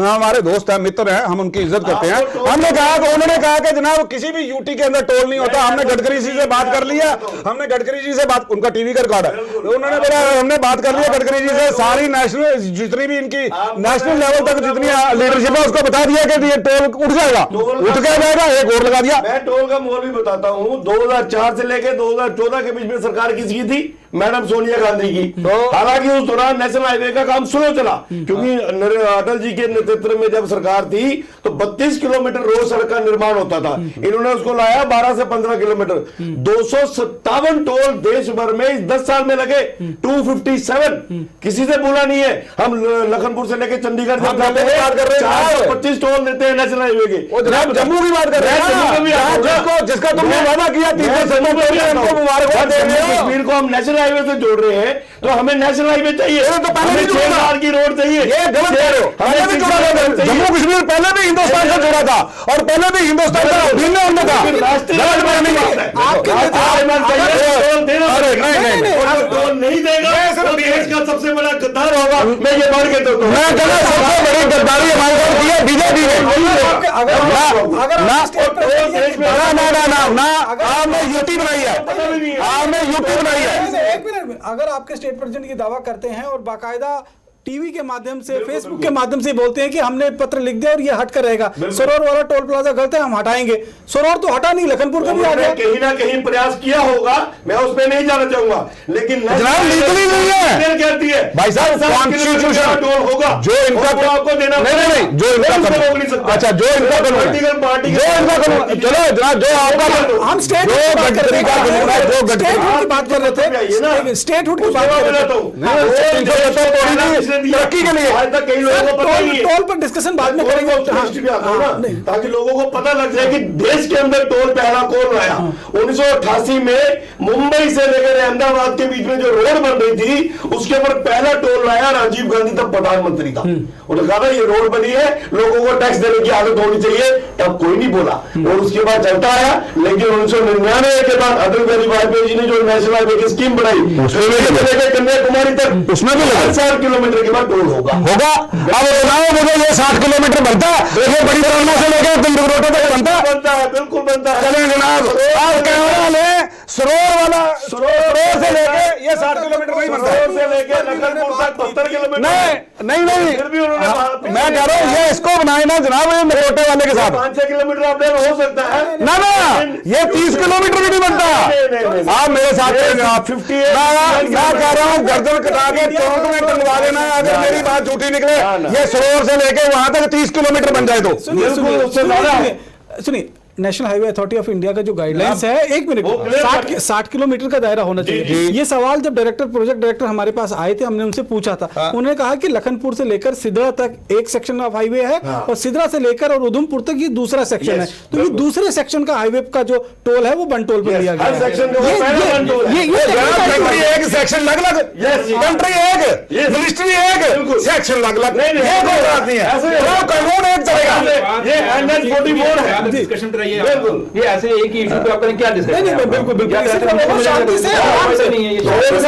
हमारे दोस्त हैं, मित्र हैं, हम उनकी इज्जत करते हैं। हमने कहा कि उन्होंने कहा कि जनाब किसी भी यूटी के अंदर टोल नहीं होता। हमने गडकरी जी से बात कर लिया, हमने गडकरी जी से बात, उनका टीवी का रिकॉर्ड है, उन्होंने बोला हमने बात कर लिया गडकरी जी से, सारी नेशनल जितनी भी इनकी नेशनल लेवल तक जितनी लीडरशिप है उसको बता दिया कि ये टोल उठ जाएगा, उठ के जाएगा, एक और लगा दिया। मैं टोल का मोल भी बताता हूँ। 2004 से लेकर 2014 के बीच में सरकार किसकी थी? मैडम सोनिया गांधी की। हालांकि उस दौरान नेशनल हाईवे का काम स्लो चला, क्योंकि अटल जी के नेतृत्व में जब सरकार थी तो 32 किलोमीटर रोज सड़क का निर्माण होता था। इन्होंने उसको लाया 12 से 15 किलोमीटर। 257 टोल देश भर में इस 10 साल में लगे। 257 किसी से बोला नहीं है। हम लखनपुर से लेकर चंडीगढ़ तक जाते हैं, 425 टोल देते हैं नेशनल हाईवे के। जम्मू की बात कर रहे हैं, जिसका तुमने वादा किया कश्मीर को हम नेशनल हाईवे से जोड़ रहे हैं, तो हमें नेशनल हाईवे चाहिए, तो पहले 6 साल की रोड चाहिए। ये गलत कह रहे हो, पहले भी जोड़ा था जम्मू कश्मीर, पहले भी हिंदुस्तान से जोड़ा था, और पहले भी हिंदुस्तान का भिन्न उनमें था। नहीं देगा तो देश का सबसे बड़ा गद्दार होगा। मैं ये बात कहता हूँ, मैं कहता सबसे बड़ी गद्दारी हमारे साथ की है बीजेपी ने। आपने यूटी बनाई है, आपने यूटी बनाई है। एक मिनट में, अगर आपके स्टेट प्रेसिडेंट ये दावा करते हैं और बाकायदा टीवी के माध्यम से, फेसबुक के माध्यम से बोलते हैं कि हमने पत्र लिख दिया और ये हट कर रहेगा, सरोवर वाला टोल प्लाजा गलत है, हम हटाएंगे। सरोवर तो हटा नहीं, लखनपुर का भी आ गया। कहीं ना कहीं प्रयास किया होगा, मैं उस पर नहीं जाना चाहूंगा, लेकिन लीगली नहीं है कहती है भाई साहब, कॉन्स्टिट्यूशन टोल होगा जो इनका आपको देना। नहीं, जो इनका रोक नहीं सकता। अच्छा, जो इनका पॉलिटिकल पार्टी, जो इनका चलो जनाब, जो आपका हम स्टेट जो गडकरी का की बात कर रहे थे, स्टेटहुड की बात कर रहे थे, तरक्की के लिए। आज तक कई लोगों को पता नहीं है। टोल पर डिस्कशन बाद में करेंगे, ताकि लोगों को पता लग जाए कि देश के अंदर टोल पहला कौन लाया। 1988 में मुंबई से लेकर अहमदाबाद के बीच में जो रोड बन रही थी, उसके ऊपर पहला टोल लाया राजीव गांधी, तब प्रधानमंत्री था। उन्होंने कहा था ये रोड बनी है, लोगों को टैक्स देने की आदत होनी चाहिए, तब कोई नहीं बोला, और उसके बाद चलता आया। लेकिन 1999 के बाद अटल बिहारी वाजपेयी जी ने जो नेशनल हाईवे की स्कीम बनाई, कन्याकुमारी तक, उसमें भी 4 किलोमीटर के बाद टोल होगा। अब बताओ मुझे, ये 60 किलोमीटर बनता है, ये बड़ी ब्रह्मा से लेकर दिल्ली तक बनता है। बिल्कुल बनता है। चलिए जनाब, आप कहने वाले सरोवर वाला, सरोवर से लेके ये 60 किलोमीटर नहीं बनता है, से लेके लखनपुर तक 72 किलोमीटर। नहीं, फिर भी उन्होंने, मैं कह रहा हूँ ये इसको बनाए ना जनाब, ये नरोटे वाले के साथ 5-6 किलोमीटर अपने हो सकता है ना, ये 30 किलोमीटर भी नहीं बनता। आप मेरे साथ मैं कह रहा हूँ गर्दन कटा के चौक में टंगवा देना, अगर मेरी बात झूठी निकले। ये सरोवर से लेके वहां तक 30 किलोमीटर बन जाए तो सुनिए, national highway authority of India का जो गाइडलाइंस है, 1 मिनट, 60 किलोमीटर का दायरा होना चाहिए। ये सवाल जब प्रोजेक्ट डायरेक्टर हमारे पास आए थे, हमने उनसे पूछा था, उन्होंने कहा कि लखनपुर से लेकर सिदरा तक एक सेक्शन ऑफ हाईवे है, और सिदरा से लेकर और उधमपुर तक ये दूसरा सेक्शन है। तो ये दूसरे सेक्शन का हाईवे का जो टोल है वो बन टोल पर लिया गया है। एक सेक्शन अलग, कंट्री एक, मिनिस्ट्री एक, सेक्शन अलग, ये कोई बात नहीं है, कानून एक चलेगा। ये NH-44 है। डिस्कशन कराइए, ये ऐसे एक ही इशू पे आप करें क्या डिस्कशन? नहीं, बिल्कुल शांति से आराम से नहीं है,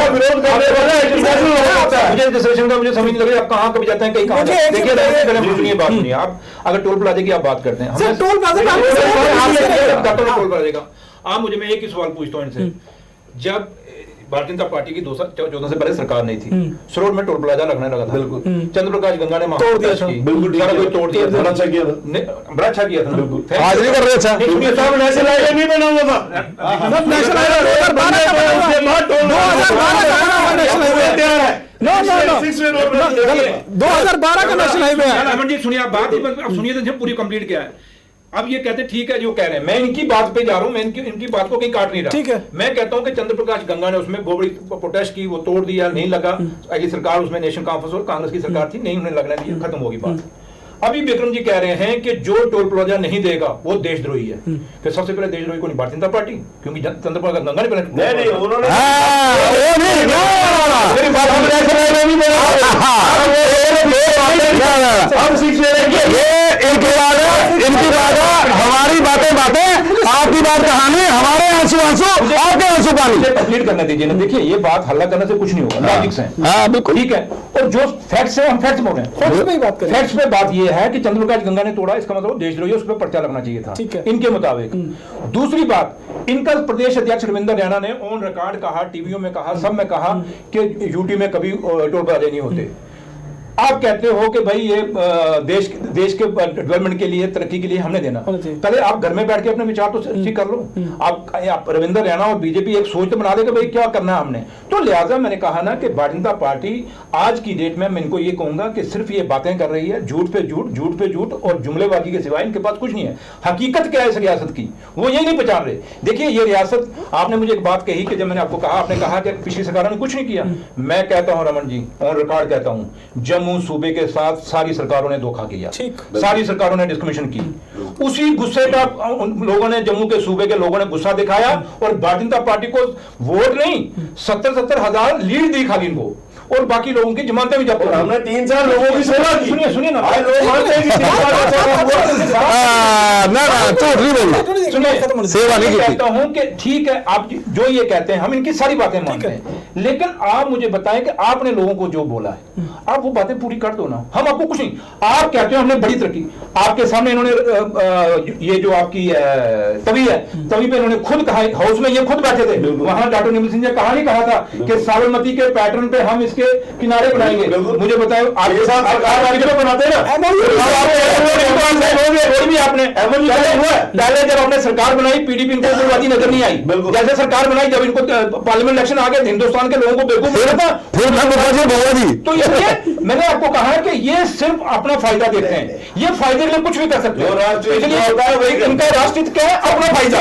विरोध करने वाला मुझे डिस्कशन का मुझे समझ नहीं लग रही, आप कहाँ कभी जाते हैं, कहीं कहाँ देखिए, सुनिए बात सुनिए, आप अगर टोल प्लाजा की आप बात करते हैं, टोल प्लाजा टोल प्लाजा का आप मुझे, मैं एक ही सवाल पूछता हूँ इनसे, जब भारतीय जनता पार्टी की 2014 से पहले सरकार नहीं थी, सरोड में टोल प्लाजा लगने लगा था, बिल्कुल चंद्र प्रकाश गंगा ने तोड़ दिया था, बिल्कुल सारा कोई तोड़ दिया, बड़ा अच्छा किया था, बड़ा अच्छा किया था। आज नहीं कर रहे अच्छा, नेशनल हाईवे नहीं बना हुआ था, नेशनल हाईवे 2012 का बना हुआ है, 2012 का नेशनल हाईवे है। रमन जी सुनिए, आप बात ही अब सुनिए तो पूरी कंप्लीट क्या है। अब ये कहते ठीक है जो कह रहे हैं, मैं इनकी बात पे जा रहा हूं, मैं इनकी बात को कहीं काट नहीं रहा, ठीक है। मैं कहता हूं कि चंद्र प्रकाश गंगा ने उसमें बहुत बड़ी प्रोटेस्ट की, वो तोड़ दिया, नहीं लगा, अगली सरकार उसमें नेशनल कॉन्फ्रेंस और कांग्रेस की सरकार थी, नहीं उन्हें लगने दिया, खत्म होगी बात। अभी विक्रम जी कह रहे हैं कि जो टोल प्लाजा नहीं देगा वो देशद्रोही है। फिर सबसे पहले देशद्रोही को नहीं भारतीय जनता पार्टी, क्योंकि चंद्र प्रकाश गंगा ने पहले नहीं उन्होंने इनकी बात हमारी बातें आपकी बात कहानी, हमारे आंसू आपके आंसू पानी। कंप्लीट करने दीजिए ना, देखिए ये बात हल्ला करने से कुछ नहीं होगा, लॉजिक्स हैं, हाँ बिल्कुल ठीक है। और जो फैक्ट्स है हम फैक्ट्स बोल रहे हैं, फैक्ट्स पे बात करें। फैक्ट्स पे बात ये है कि चंद्र प्रकाश गंगा ने तोड़ा, इसका मतलब देशद्रोही, उस पर पर्चा लगना चाहिए था, ठीक है इनके मुताबिक। दूसरी बात, इनका प्रदेश अध्यक्ष रविंद्र रैना ने ऑन रिकॉर्ड कहा, टीवीओ में कहा, सब में कहा कि यूटी में कभी टोल प्लाजा नहीं होते। आप कहते हो कि भाई ये देश के डेवलपमेंट के लिए, तरक्की के लिए हमने देना, पहले आप घर में बैठ के अपने विचार तो ठीक कर लो। आप रविंद्र रैना और बीजेपी एक सोच तो बना दे कि भाई क्या करना है हमने। तो लिहाजा मैंने कहा ना कि भारतीय जनता पार्टी आज की डेट में मैं इनको ये कहूंगा कि सिर्फ ये बातें कर रही है, झूठ पे झूठ और जुमलेबाजी के सिवाय इनके पास कुछ नहीं है। हकीकत क्या है इस रियासत की, वो यही नहीं पहचान रहे। देखिए ये रियासत, आपने मुझे एक बात कही कि जब मैंने आपको कहा, आपने कहा कि पिछली सरकारों ने कुछ नहीं किया। मैं कहता हूं रमन जी, ऑन रिकॉर्ड कहता हूं, जम्मू सूबे के साथ सारी सरकारों ने धोखा किया, सारी सरकारों ने डिस्कमिशन की। उसी गुस्से का लोगों ने, जम्मू के सूबे के लोगों ने गुस्सा दिखाया और भारतीय जनता पार्टी को वोट नहीं 70-70 हजार लीड दी खाली इनको, और बाकी लोगों की जमानतें भी जब्त कर। हमने 3-4 लोगों की सेवा की। सुनिए ना, आज लोग मानते हैं कि सेवा नहीं की। कहता हूं कि ठीक है, आप जो ये कहते हैं हम इनकी सारी बातें मानते हैं, लेकिन आप मुझे बताएं कि आपने लोगों को जो बोला है आप वो बातें पूरी कर दो ना, हम आपको कुछ नहीं। आप कहते हो हमने बड़ी तरक्की, आपके सामने इन्होंने ये जो आपकी तवी है, तवी पे इन्होंने खुद कहा, हाउस में ये खुद बैठे थे, वहां डॉक्टर निर्मल सिंह ने कहा नहीं कहा था कि साबरमती के पैटर्न पे हम इसके किनारे बनाएंगे। मुझे बताओ आपके साथ बनाते हैं ना, भी आपने पहले जब हमने सरकार बनाई पीडीपी इनको उग्रवादी नजर नहीं आई, जैसे सरकार बनाई जब इनको पार्लियामेंट इलेक्शन आ गए, हिंदुस्तान के लोगों को बेवकूफ था। तो ये मैंने आपको कहा है कि ये सिर्फ अपना फायदा देखते हैं, ये फायदे के लिए कुछ भी कर सकते हैं। इसलिए इनका राष्ट्रहित क्या है, अपना फायदा।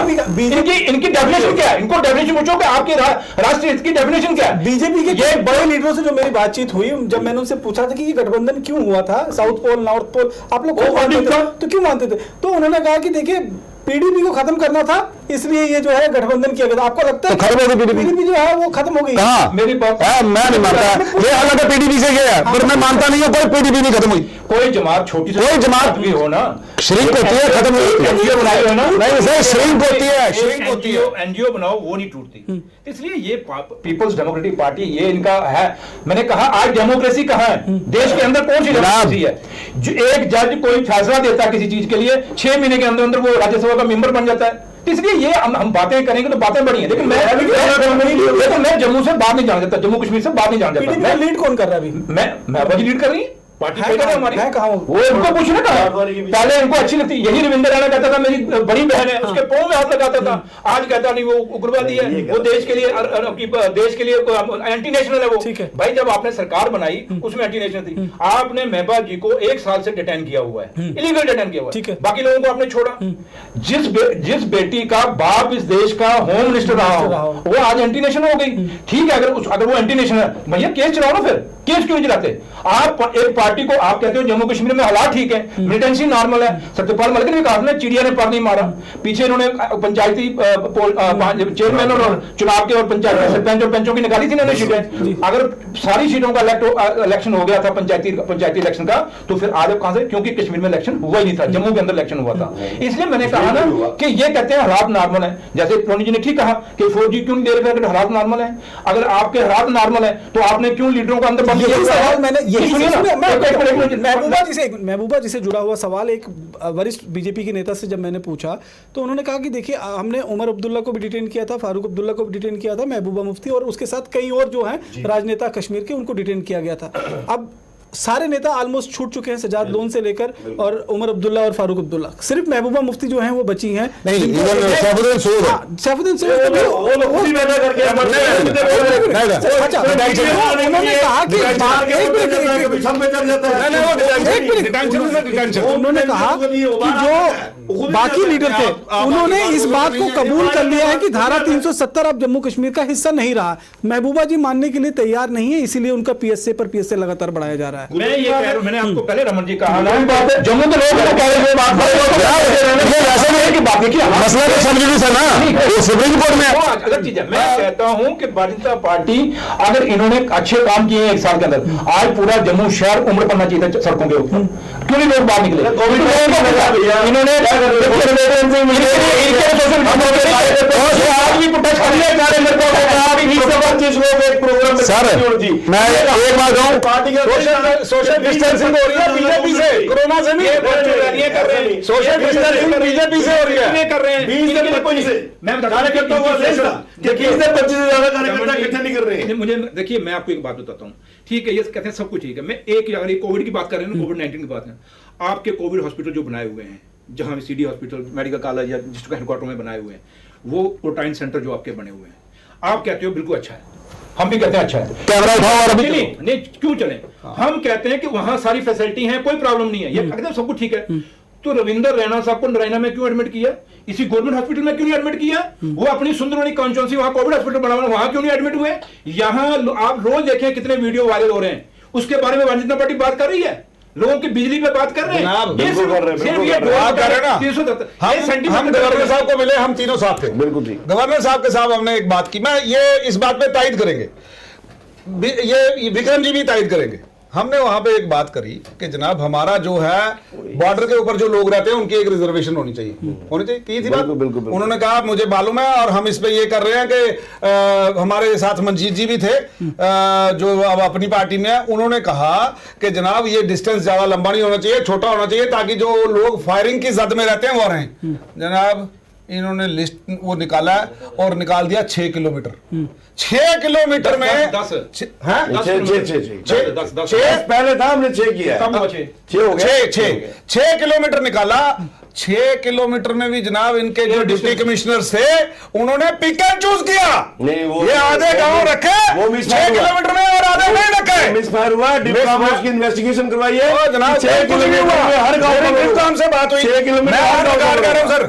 इनकी डेफिनेशन क्या है, इनको डेफिनेशन पूछो कि आपके राष्ट्रहित की डेफिनेशन क्या है। बीजेपी के ये बड़े लीडरों से जो मेरी बातचीत हुई, जब मैंने उनसे पूछा था कि ये गठबंधन क्यों हुआ था, साउथ पोल नॉर्थ पोल आप लोग तो क्यों मानते थे, तो उन्होंने कहा कि देखिए पीडीपी को खत्म करना था, इसलिए ये जो है गठबंधन किया गया था। आपको लगता है तो खत्म हो गई पीडीपी जो है वो खत्म हो गई? मेरी बात मैं नहीं मानता, ये अलग है पीडीपी से गया, पर मैं मानता नहीं हूँ कोई पीडीपी नहीं खत्म हुई। कोई जमात छोटी से कोई जमात भी हो ना, श्रिंक होती है, खत्म एनजीओ बनाई हो ना, नहीं सर श्रिंक होती है, एनजीओ बनाओ वो नहीं टूटती। इसलिए ये पीपल्स डेमोक्रेटिक पार्टी ये इनका है। मैंने कहा आज डेमोक्रेसी कहाँ है, देश के अंदर कौन सी डेमोक्रेसी है? जो एक जज कोई फैसला देता है किसी चीज के लिए, 6 महीने के अंदर अंदर वो राज्यसभा का मेंबर बन जाता है। इसलिए ये हम बातें करेंगे तो बातें बड़ी हैं, लेकिन मैं जम्मू से बात नहीं जान देता, जम्मू कश्मीर से बात नहीं जान देता। मैं लीड कौन कर रहा है अभी? मैं अभी लीड कर रही पार्टी हमारी है कहाँ वो इनको पूछना कहा, पहले इनको अच्छी लगती, यही रविंद्र रैना कहता था मेरी बड़ी बहन है, उसके पांव में हाथ लगाता था, आज कहता नहीं वो उग्रवादी है, वो देश के लिए एंटी नेशनल है वो। भाई जब आपने सरकार बनाई उसमें एंटी नेशनल थी, आपने महबूबा जी को 1 साल से डिटेन किया हुआ है, इलीगल डिटेन किया हुआ है, बाकी लोगों को आपने छोड़ा। जिस बेटी का बाप इस देश का होम मिनिस्टर रहा हो वो आज एंटी नेशनल हो गई। ठीक है, अगर वो एंटी नेशनल है भैया केस चलाओ ना, फिर केस क्यों नहीं चलाते? आप एक पार्टी को आप कहते हो जम्मू कश्मीर में हालात ठीक है, मिलिटेंसी नॉर्मल है, सत्यपाल मलिक ने कहा था चिड़िया ने पर नहीं मारा, पीछे इन्होंने पंचायती चेयरमैन और चुनाव के और पंचायत सरपंच और पंचों की निकाली थी इन्होंने सीटें। अगर सारी सीटों का इलेक्शन हो गया था पंचायती इलेक्शन का, तो फिर आज कहां से, क्योंकि कश्मीर में इलेक्शन हुआ ही नहीं था, जम्मू के अंदर इलेक्शन हुआ था। इसलिए मैंने कहा ना कि ये कहते हैं हालात नॉर्मल है, जैसे रोनी जी ने ठीक कहा कि 4G क्यों नहीं दे रहे, हालात नॉर्मल है। अगर आपके हालात नॉर्मल है तो आपने क्यों लीडरों को अंदर यही सवाल मैंने महबूबा जी से जुड़ा हुआ सवाल एक वरिष्ठ बीजेपी के नेता से जब मैंने पूछा तो उन्होंने कहा कि देखिए हमने उमर अब्दुल्ला को भी डिटेन किया था, फारूक अब्दुल्ला को भी डिटेन किया था, महबूबा मुफ्ती और उसके साथ कई और जो हैं राजनेता कश्मीर के, उनको डिटेन किया गया था। अब सारे नेता ऑलमोस्ट छूट चुके हैं, सजाद लोन से लेकर और उमर अब्दुल्ला और फारूक अब्दुल्ला, सिर्फ महबूबा मुफ्ती जो हैं वो बची हैं। सैफुद्दीन उन्होंने कहा कि जो बाकी लीडर थे उन्होंने इस बात को कबूल कर लिया है कि धारा 370 अब जम्मू कश्मीर का हिस्सा नहीं रहा। महबूबा जी मानने के लिए तैयार नहीं है, इसीलिए उनका पीएसए पर पीएसए लगातार बढ़ाया जा रहा है। मैं ये कह रहा हूं, मैंने आपको पहले रमन जी कहा जम्मू तो लोग मसला तो सब है ना, सुप्रीम कोर्ट में अलग चीज है। मैं कहता हूं कि भारतीय जनता पार्टी अगर इन्होंने अच्छे काम किए हैं एक साल के अंदर, आज पूरा जम्मू शहर उम्र पड़ना चाहिए था सड़कों के ऊपर, क्यों नहीं लोग बाहर निकले? इन्होंने सर मैं एक बात कहूं, पार्टी का सोशल डिस्टेंसिंग हो रही है बीजेपी से, कोरोना से नहीं कर रहे हैं, सोशल डिस्टेंसिंग बीजेपी से हो रही है, कर रहे हैं 20 से 25 से। मैं कार्यकर्ता हुआ 20 से 25 से ज्यादा कार्यकर्ता इकट्ठे नहीं कर रहे हैं। मुझे देखिए, मैं आपको एक बात बताता हूँ, ठीक है ये कहते हैं सब कुछ ठीक है, मैं एक अगर कोविड की बात कर रहे हैं ना, कोविड-19 की बात है, आपके कोविड हॉस्पिटल जो बनाए हुए हैं, जहां सीडी हॉस्पिटल, मेडिकल कॉलेज या डिस्ट्रिक्ट हेडक्वार्टर में बनाए हुए हैं, वो क्वारंटाइन सेंटर जो आपके बने हुए हैं, आप कहते हो बिल्कुल अच्छा है, हम भी कहते हैं अच्छा है, कैमरा उठाओ और अभी नहीं क्यों चले, हम कहते हैं कि वहां सारी फैसिलिटी है, कोई प्रॉब्लम नहीं है, ये एकदम सब कुछ ठीक है। तो रविंदर रैना साहब को नारायणा में क्यों एडमिट किया, इसी गवर्नमेंट हॉस्पिटल में क्यों नहीं एडमिट किया? वो अपनी सुंदरवानी कॉन्स्टिट्यूएंसी वहां कोविड हॉस्पिटल बना हुआ, वहां क्यों नहीं एडमिट हुए? यहाँ आप रोज देखें कितने वीडियो वायरल हो रहे हैं, उसके बारे में भारतीय जनता पार्टी बात कर रही है, लोगों की बिजली पे बात कर रहे हैं, हम गवर्नर साहब को मिले, हम तीनों साथ थे, बिल्कुल ठीक। गवर्नर साहब के साथ हमने एक बात की, मैं ये इस बात पे तायद करेंगे, ये विक्रम जी भी तायद करेंगे। हमने वहां पे एक बात करी कि जनाब हमारा जो है बॉर्डर के ऊपर जो लोग रहते हैं उनकी एक रिजर्वेशन होनी चाहिए, की थी बात। बिल्कुल। उन्होंने कहा मुझे मालूम है और हम इस पे ये कर रहे हैं कि हमारे साथ मंजीत जी भी थे जो अब अपनी पार्टी में है, उन्होंने कहा कि जनाब ये डिस्टेंस ज्यादा लंबा नहीं होना चाहिए, छोटा होना चाहिए, ताकि जो लोग फायरिंग की जद में रहते हैं वो रहें। जनाब इन्होंने लिस्ट वो निकाला और निकाल दिया 6 किलोमीटर, 6 किलोमीटर में 10 पहले था, हमने 6 किया, 6 किलोमीटर निकाला। 6 किलोमीटर में भी जनाब इनके जो डिप्टी कमिश्नर थे उन्होंने पिक एंड चूज किया, नहीं वो ये आधे गांव रखे, वो 6 किलोमीटर में और आधे नहीं रखे, मिसफायर हुआ, की इन्वेस्टिगेशन करवाइए जनाब। 6 किलोमीटर में हर गांव डिपकाम से बात हुई, 6 किलोमीटर मैं ऑन रिकॉर्ड कर रहा हूं सर,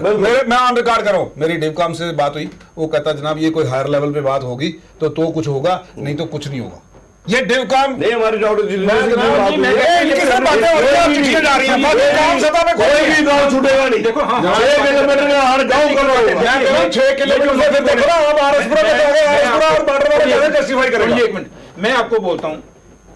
मैं ऑन रिकॉर्ड कर रहा हूं, मेरी डिपकाम से बात हुई, वो कहता जनाब ये कोई हायर लेवल पे बात होगी तो कुछ होगा, नहीं तो कुछ नहीं होगा। ये डिपकाम नहीं, हमारी डॉक्टर इनके साथ बातें हो रही हैं, चिट्ठियां जा रही हैं, डिपकाम सभा में कोई भी गांव छूटेगा नहीं। देखो 6 किलोमीटर में हर गांव का 6 किलोमीटर से फिर देखो ना, अब आरएसपुरा में आरएसपुरा और बॉर्डर वाले कैसे जस्टिफाई करेंगे? एक मिनट, मैं आपको बोलता हूं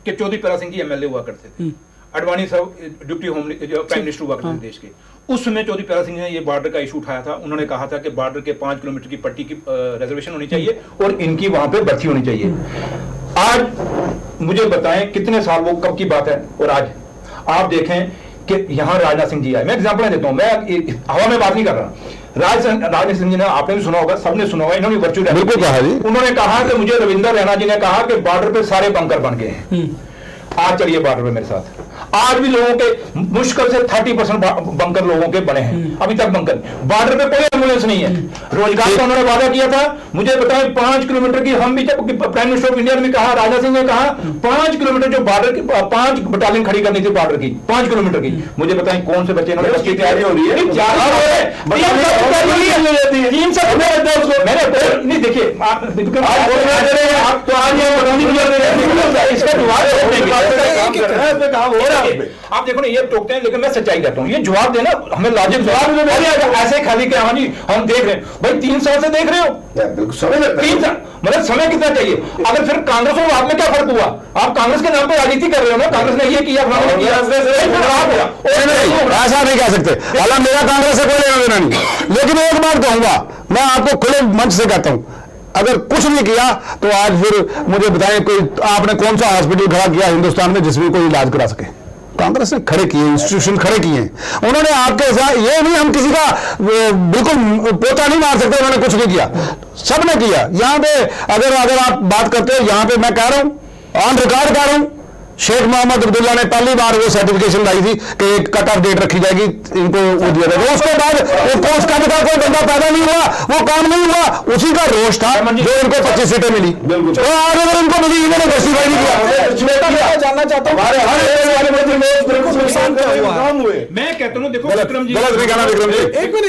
कि चौधरी प्यारा सिंह जी एमएलए हुआ करते थे, अडवाणी साहब डिप्टी होम प्राइम मिनिस्टर हुआ करते थे देश के, उस समय चौधरी प्यारा सिंह ने ये बॉर्डर का इशू उठाया था, उन्होंने कहा था कि बॉर्डर के 5 किलोमीटर की पट्टी की रिजर्वेशन होनी चाहिए और इनकी वहां पे भर्ती होनी चाहिए। आज मुझे बताएं कितने साल, वो कब की बात है, और आज आप देखें कि यहां राजनाथ सिंह जी आए, मैं एग्जांपल देता हूं, मैं हवा में बात नहीं कर रहा, राजनाथ सिंह जी ने, आपने भी सुना होगा, सबने सुना होगा, इन्होंने वर्चुअल बिल्कुल कहा जी, उन्होंने कहा कि मुझे रविंदर रैना जी ने कहा कि बॉर्डर पे सारे बंकर बन गए हैं। आज चलिए बॉर्डर पे मेरे साथ, आज भी लोगों के मुश्किल से 30% बंकर लोगों के बने हैं अभी तक बंकर, बॉर्डर पे कोई एम्बुलेंस नहीं है, रोजगार का उन्होंने वादा किया था। मुझे बताएं 5 किलोमीटर की, हम भी जब प्राइम मिनिस्टर ऑफ इंडिया ने कहा, राजनाथ सिंह ने कहा 5 किलोमीटर जो बॉर्डर की 5 बटालियन खड़ी करनी थी बॉर्डर की 5 किलोमीटर की, मुझे बताएं कौन से बच्चे इन्होंने की तैयारी हो रही है? नहीं देखिए आप देखो ना, ये टोकते हैं, लेकिन मैं सच्चाई कहता हूँ, ये जवाब देना हमें लॉजिक जवाब ऐसे खाली कि हाँ जी हम देख रहे हैं, भाई 3 साल से देख रहे हो, समय 3 साल मतलब समय कितना चाहिए? अगर फिर कांग्रेस और आप में क्या फर्क हुआ? आप कांग्रेस के नाम पे राजनीति कर रहे हो ना, कांग्रेस ने ये किया, ऐसा नहीं कह सकते, हालांकि मेरा कांग्रेस से कोई लेना देना नहीं, लेकिन एक बात कहूंगा, मैं आपको खुले मंच से कहता हूं, अगर कुछ नहीं किया तो आज फिर मुझे बताएं कोई आपने कौन सा हॉस्पिटल खड़ा किया हिंदुस्तान में जिसमें कोई इलाज करा सके? कांग्रेस ने खड़े किए, इंस्टीट्यूशन खड़े किए हैं उन्होंने। आपके साथ ये नहीं हम किसी का बिल्कुल पोता नहीं मार सकते, उन्होंने कुछ नहीं किया, सबने किया। यहां पे अगर आप बात करते हो, यहां पे मैं कह रहा हूं ऑन रिकॉर्ड कह रहा हूं, शेख मोहम्मद अब्दुल्ला ने पहली बार वो सर्टिफिकेशन लाई थी कि एक कट ऑफ डेट रखी जाएगी, इनको वो दिया जाएगा। उसके बाद उसका कोई बंदा पैदा नहीं हुआ, वो काम नहीं हुआ, उसी का रोष था जो इनको 25 सीटें मिली। तो आज अगर इनको मिली, इन्होंने जस्टिफाई नहीं किया। जानना चाहता हूँ मैं कहता हूँ देखो विक्रम जी, गलत नहीं कहना विक्रम जी, एक minute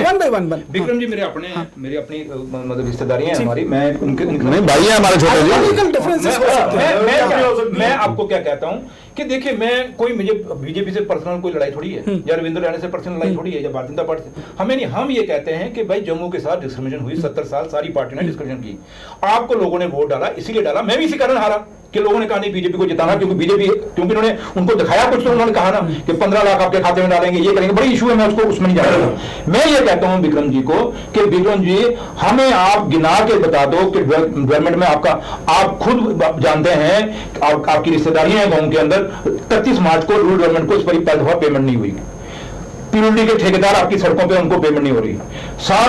one by one Vikram ji मेरे अपने मेरी अपनी मतलब रिश्तेदारी है हमारी, मैं उनके नहीं भाई है हमारे छोटे जी। डिफरेंसेस हो सकते हैं। मैं आपको क्या कहता हूं कि देखिए मैं कोई मुझे बीजेपी से पर्सनल कोई लड़ाई थोड़ी है या रविंद्र रैना से पर्सनल लड़ाई थोड़ी है या भारतीय जनता पार्टी से, हमें नहीं। हम ये कहते हैं कि भाई जम्मू के साथ डिस्क्रिमिनेशन हुई, 70 साल सारी पार्टियों ने डिस्क्रिमिनेशन की, आपको लोगों ने वोट डाला, इसीलिए डाला। मैं भी इसी कारण हारा कि लोगों ने कहा नहीं बीजेपी को जिताना, क्योंकि उन्होंने उनको दिखाया कुछ, तो उन्होंने कहा ना कि 15 लाख आपके खाते में डालेंगे, ये करेंगे, बड़ी इशू है, मैं उसको उसमें नहीं जा रहा। मैं ये कहता हूं विक्रम जी को कि विक्रम जी हमें आप गिना के बता दो कि डेवलपमेंट में आपका, आप खुद जानते हैं आपकी रिश्तेदारियां हैं गांव के अंदर, 31 मार्च को रूरल डेवलपमेंट को इस पर पहली दफा पेमेंट नहीं हुई। पीयूडी के ठेकेदार आपकी सड़कों पे उनको पेमेंट नहीं हो रही। सर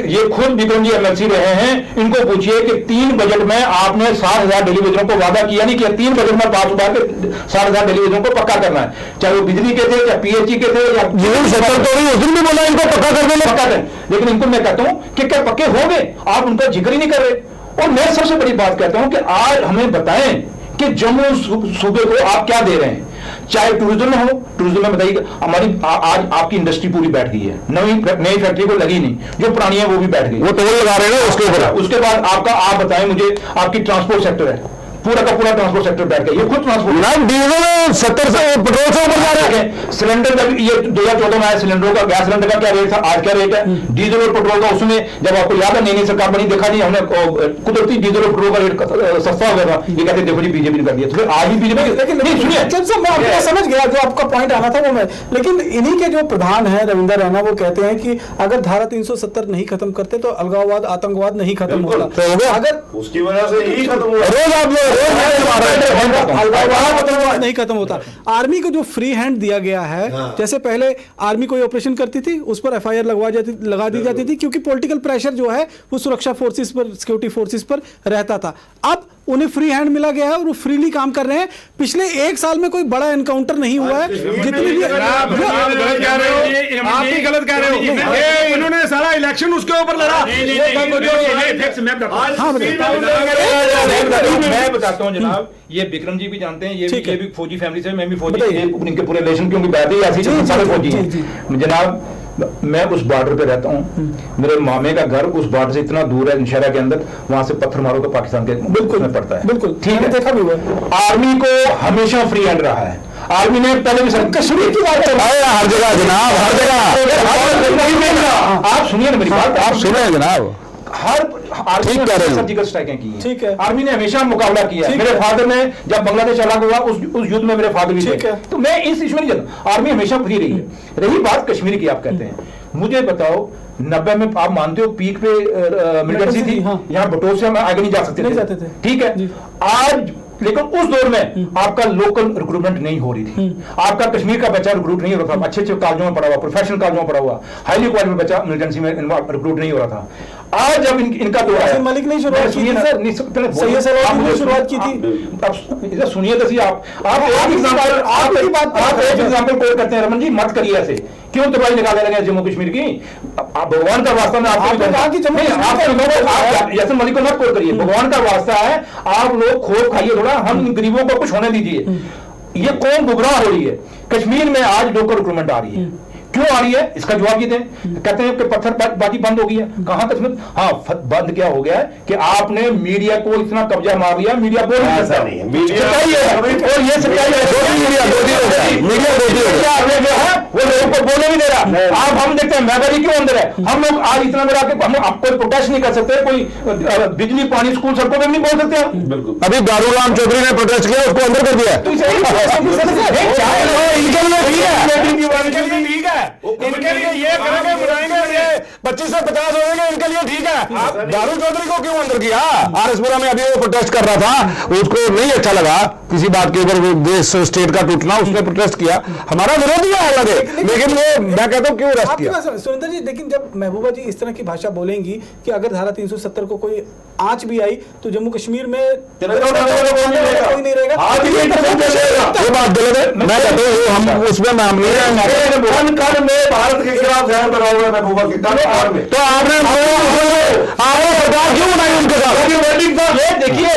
ये खुद विक्रम जी एमएलसी रहे हैं, इनको पूछिए कि 3 बजट में आपने 60,000 डेलीवेजरों को वादा किया नहीं किया? 3 बजट में 5 बार के 60,000 डेलीवेजरों को पक्का करना है, चाहे वो बिजली के थे या पीएचई के थे या उस दिन भी बोला इनको पक्का कर देना, पक्का करें। लेकिन इनको मैं कहता हूं कि क्या पक्के हो गए? आप उनका जिक्र ही नहीं कर रहे। और मैं सबसे बड़ी बात कहता हूं कि आज हमें बताएं कि जम्मू सूबे को आप क्या दे रहे हैं, चाहे टूरिज्म में हो, टूरिज्म में बताइए हमारी आज आपकी इंडस्ट्री पूरी बैठ गई है, नई फैक्ट्री को लगी नहीं, जो पुरानी है वो भी बैठ गई, वो टोल लगा रहे हैं उसके ऊपर। उसके बाद आपका आप बताएं मुझे, आपकी ट्रांसपोर्ट सेक्टर है, पूरा का पूरा ट्रांसपोर्ट सेक्टर बैठ गया, ये खुद ट्रांसपोर्ट डीजल 70 से पेट्रोल से ऊपर जा रहे हैं। सिलेंडर का ये 2014 में आया सिलेंडर का, गैस सिलेंडर का क्या रेट था, आज क्या रेट है? डीजल और पेट्रोल का उसमें जब आपको याद है नई सरकार बनी, देखा नहीं हमने कुदरती डीजल और पेट्रोल का रेट सस्ता हो गया था, ये कहते देखो जी बीजेपी ने कर दिया। तो आज भी बीजेपी, लेकिन सुनिए मैं आपको समझ गया जो आपका पॉइंट आना था वो मैं, लेकिन इन्हीं के जो प्रधान है रविंद्र रैना, वो कहते हैं कि अगर धारा 370 नहीं खत्म करते तो अलगाववाद आतंकवाद नहीं खत्म होता, अगर उसकी वजह से ही खत्म हुआ। नहीं खत्म होता। आर्मी को जो फ्री हैंड दिया गया है, जैसे पहले आर्मी कोई ऑपरेशन करती थी उस पर एफआईआर लगा दी जाती थी, क्योंकि पॉलिटिकल प्रेशर जो है वो सुरक्षा फोर्सेस पर, सिक्योरिटी फोर्सेस पर रहता था। अब उन्हें फ्री हैंड मिला गया है और वो फ्रीली काम कर रहे हैं। पिछले 1 साल में कोई बड़ा एनकाउंटर नहीं हुआ है, जितनी भी आप गलत कह रहे हो, आप ही गलत कह रहे हो। इन्होंने सारा इलेक्शन उसके ऊपर लड़ा। मैं बताता हूं जनाब, ये विक्रम जी भी जानते हैं, ये भी फौजी फैमिली से, मैं भी फौजी, इनके पूरे रिलेशन क्योंकि बात ही ऐसी सारे फौजी हैं जनाब। मैं उस बॉर्डर पे रहता हूँ, मेरे मामे का घर उस बॉर्डर से इतना दूर है नौशहरा के अंदर, वहां से पत्थर मारो तो पाकिस्तान के बिल्कुल में पड़ता है। बिल्कुल ठीक है, देखा भी हुआ। आर्मी को हमेशा फ्री हैंड रहा है। आर्मी ने पहले भी कश्मीर की बात कर हर जगह जनाब, हर जगह। आप सुनिए ना मेरी बात, आप सुने जनाब, हर आर्मी ने सर्जिकल स्ट्राइकें की हैं। ठीक है, आर्मी ने हमेशा मुकाबला किया है। मेरे फादर ने जब बांग्लादेश अलग हुआ उस युद्ध में मेरे फादर भी थे, तो मैं इस इशू में नहीं जाता। आर्मी हमेशा फ्री रही है। रही बात कश्मीर की, आप कहते हैं, मुझे बताओ 90 में आप मानते हो पीक पे मिलिटेंसी थी, यहाँ बटोर से हम आगे नहीं जा सकते थे, ठीक है। आज लेकिन उस दौर में आपका लोकल रिक्रूटमेंट नहीं हो रही थी, आपका कश्मीर का बच्चा रिक्रूट नहीं हो रहा था, अच्छे अच्छे कॉलेजों में पढ़ा हुआ, प्रोफेशनल कॉलेजों में पढ़ा हुआ, हाईली क्वालिफाइड बच्चा मिलिटेंसी में रिक्रूट नहीं हो रहा था। आज जब इनका दौर आया, मलिक ने शुरुआत की थी, शुरुआत की थी। अब सुनिए तो सही, आप एक एग्जांपल कोट करते हैं, रमन जी मत करिए ऐसे, क्यों तबाही निकाले लगे जम्मू कश्मीर की? आप भगवान का वास्ता में आपको कहा कि जैसे मलिक को मत कोट करिए, भगवान का वास्ता है, आप लोग खोप खाइए थोड़ा, हम गरीबों को कुछ होने दीजिए। ये कौन गुमराह हो रही है? कश्मीर में आज लोकल रिक्रूटमेंट आ रही है, क्यों आ रही है? इसका जवाब ये दें। कहते हैं कि पत्थरबाजी बंद हो गई है, कहां तक? हाँ, बंद क्या हो गया है कि आपने मीडिया को इतना कब्जा मार लिया, मीडिया बोल नहीं सकता, और ये सच्चाई है, मीडिया वो लोगों को बोलने नहीं दे रहा। आप हम देखते हैं महंगाई क्यों अंदर है, हम लोग आज इतना बड़ा हम कोई प्रोटेस्ट नहीं कर सकते, कोई बिजली पानी स्कूल सड़कों में नहीं बोल सकते हम। बिल्कुल, अभी दारूराम चौधरी ने प्रोटेस्ट किया, उसको अंदर कर दिया। ठीक है, इनके लिए ये करेंगे, बनाएंगे, ये 25 से 50 हो जाएंगे, इनके लिए ठीक है। दारू चौधरी को क्यों अंदर किया? आरएसपुरा में अभी वो प्रोटेस्ट कर रहा था, उसको नहीं अच्छा लगा किसी बात के ऊपर, देश स्टेट का टूटना, उसने प्रोटेस्ट किया। हमारा विरोध ही है लगे, लेकिन वो मैं कहता हूँ क्यों अरेस्ट किया? सुरेंद्र जी, लेकिन जब महबूबा जी इस तरह की भाषा बोलेंगी कि अगर धारा 370 को कोई आंच भी आई तो जम्मू कश्मीर में कोई नहीं रहेगा। ये बात गलत है, मैं कहता हूँ हम उसमें मामले भारत के खिलाफ जहर बना हुआ है महबूबा के में, तो आपने सरकार क्यों बनाई उनके साथ? देखिए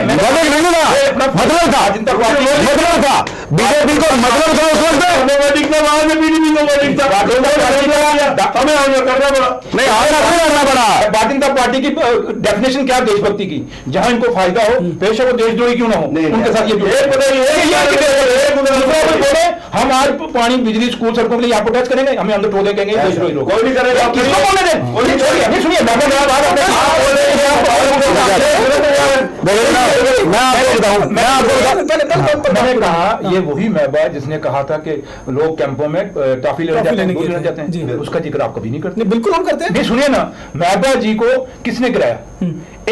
मतलब था बीजेपी को, मतलब था उस वक्त हमें करना पड़ा। नहीं, हमें करना पड़ा। भारतीय जनता पार्टी की डेफिनेशन क्या देशभक्ति की? जहां इनको फायदा हो, पेशे को देशद्रोही क्यों ना हो, उनके साथ बोले हम आज पानी, बिजली, स्कूल, सड़कों के लिए यहाँ प्रोटेस्ट करेंगे, हमें अंदर टोले कहेंगे देशद्रोही लोग। कोई नहीं करेगा। किसको बोलने दें? सुनिए, मैंने कहा ये वही महबूबा जिसने कहा था कि लोग कैंपों में टॉफी लेने जाते हैं, उसका जिक्र आप कभी नहीं करते। बिल्कुल हम करते हैं। नहीं, सुनिए ना, महबूबा जी को किसने गिराया?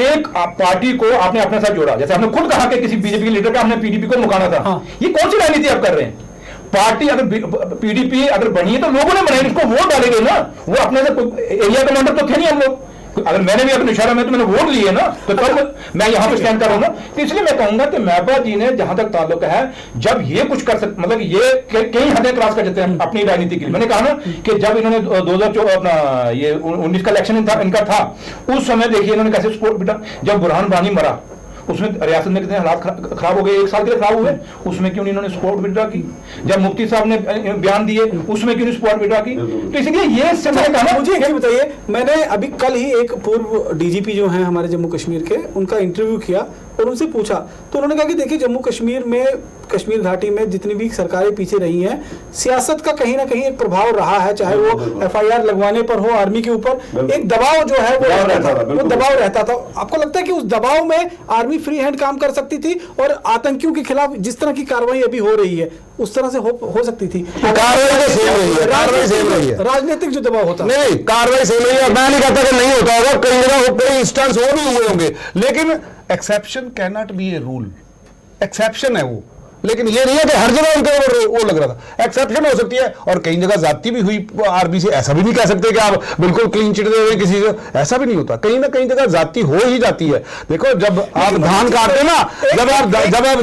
एक पार्टी को आपने अपने साथ जोड़ा, जैसे आपने खुद कहा कि किसी बीजेपी के लीडर का हमने पीडीपी को मुकाना था। ये कौन सी राजनीति आप कर रहे हैं? पार्टी अगर पीडीपी अगर बनी है तो लोगों ने बनाई, उसको वोट डालेंगे ना। वो अपने से एरिया कमांडर तो थे नहीं हम लोग। अगर मैंने भी अपने इशारा में तो मैंने वोट लिए ना, तो तब मैं यहाँ पे स्टैंड कर रहा हूँ ना। तो इसलिए मैं कहूंगा कि महबूबा जी ने जहां तक ताल्लुक है, जब ये कुछ कर सकते, मतलब ये कई हदें क्रॉस कर जाते हैं अपनी राजनीति के लिए। मैंने कहा ना कि जब इन्होंने 2014 अपना ये 19 का इलेक्शन इनका था, उस समय देखिए इन्होंने कैसे सपोर्ट बिटा। जब बुरहान वानी मरा, उसमें रियासत में कितने हालात खराब हो गए, 1 साल के लिए खराब हुए, उसमें क्यों नहीं इन्होंने सपोर्ट विड्रॉ की? जब मुफ्ती साहब ने बयान दिए, उसमें क्यों नहीं सपोर्ट विड्रॉ की? तो इसलिए ये मुझे एक बताइए, मैंने अभी कल ही एक पूर्व डीजीपी जो हैं हमारे जम्मू कश्मीर के, उनका इंटरव्यू किया और उनसे पूछा तो उन्होंने कहा कि देखिए जम्मू कश्मीर में, कश्मीर घाटी में जितनी भी सरकारें पीछे रही हैं, सियासत का कहीं ना कहीं एक प्रभाव रहा है, चाहे वो एफआईआर लगवाने पर हो, आर्मी के ऊपर एक दबाव जो है वो दबाव रहता था। आपको लगता है कि उस दबाव में आर्मी फ्री हैंड काम कर सकती थी और आतंकियों के खिलाफ जिस तरह की कार्रवाई अभी हो रही है उस तरह से हो सकती थी? कार्रवाई सेम रही है, राजनीतिक जो दबाव होता नहीं, कार्रवाई सेम रही है। मैं नहीं कहता कि नहीं होता होगा, कई जगह कई इंस्टेंस वो भी हुए होंगे, लेकिन exception can not be a rule. Exception है वो, लेकिन ये नहीं है कि हर जगह उनके ऊपर वो लग रहा था। एक्सेप्शन हो सकती है, और कई जगह जाती भी हुई आर्मी से। ऐसा भी नहीं कह सकते कि आप बिल्कुल क्लीन चिट दे रहे किसी से, ऐसा भी नहीं होता। कहीं ना कहीं जगह जाती हो ही जाती है। देखो, जब आप धान काटते ना,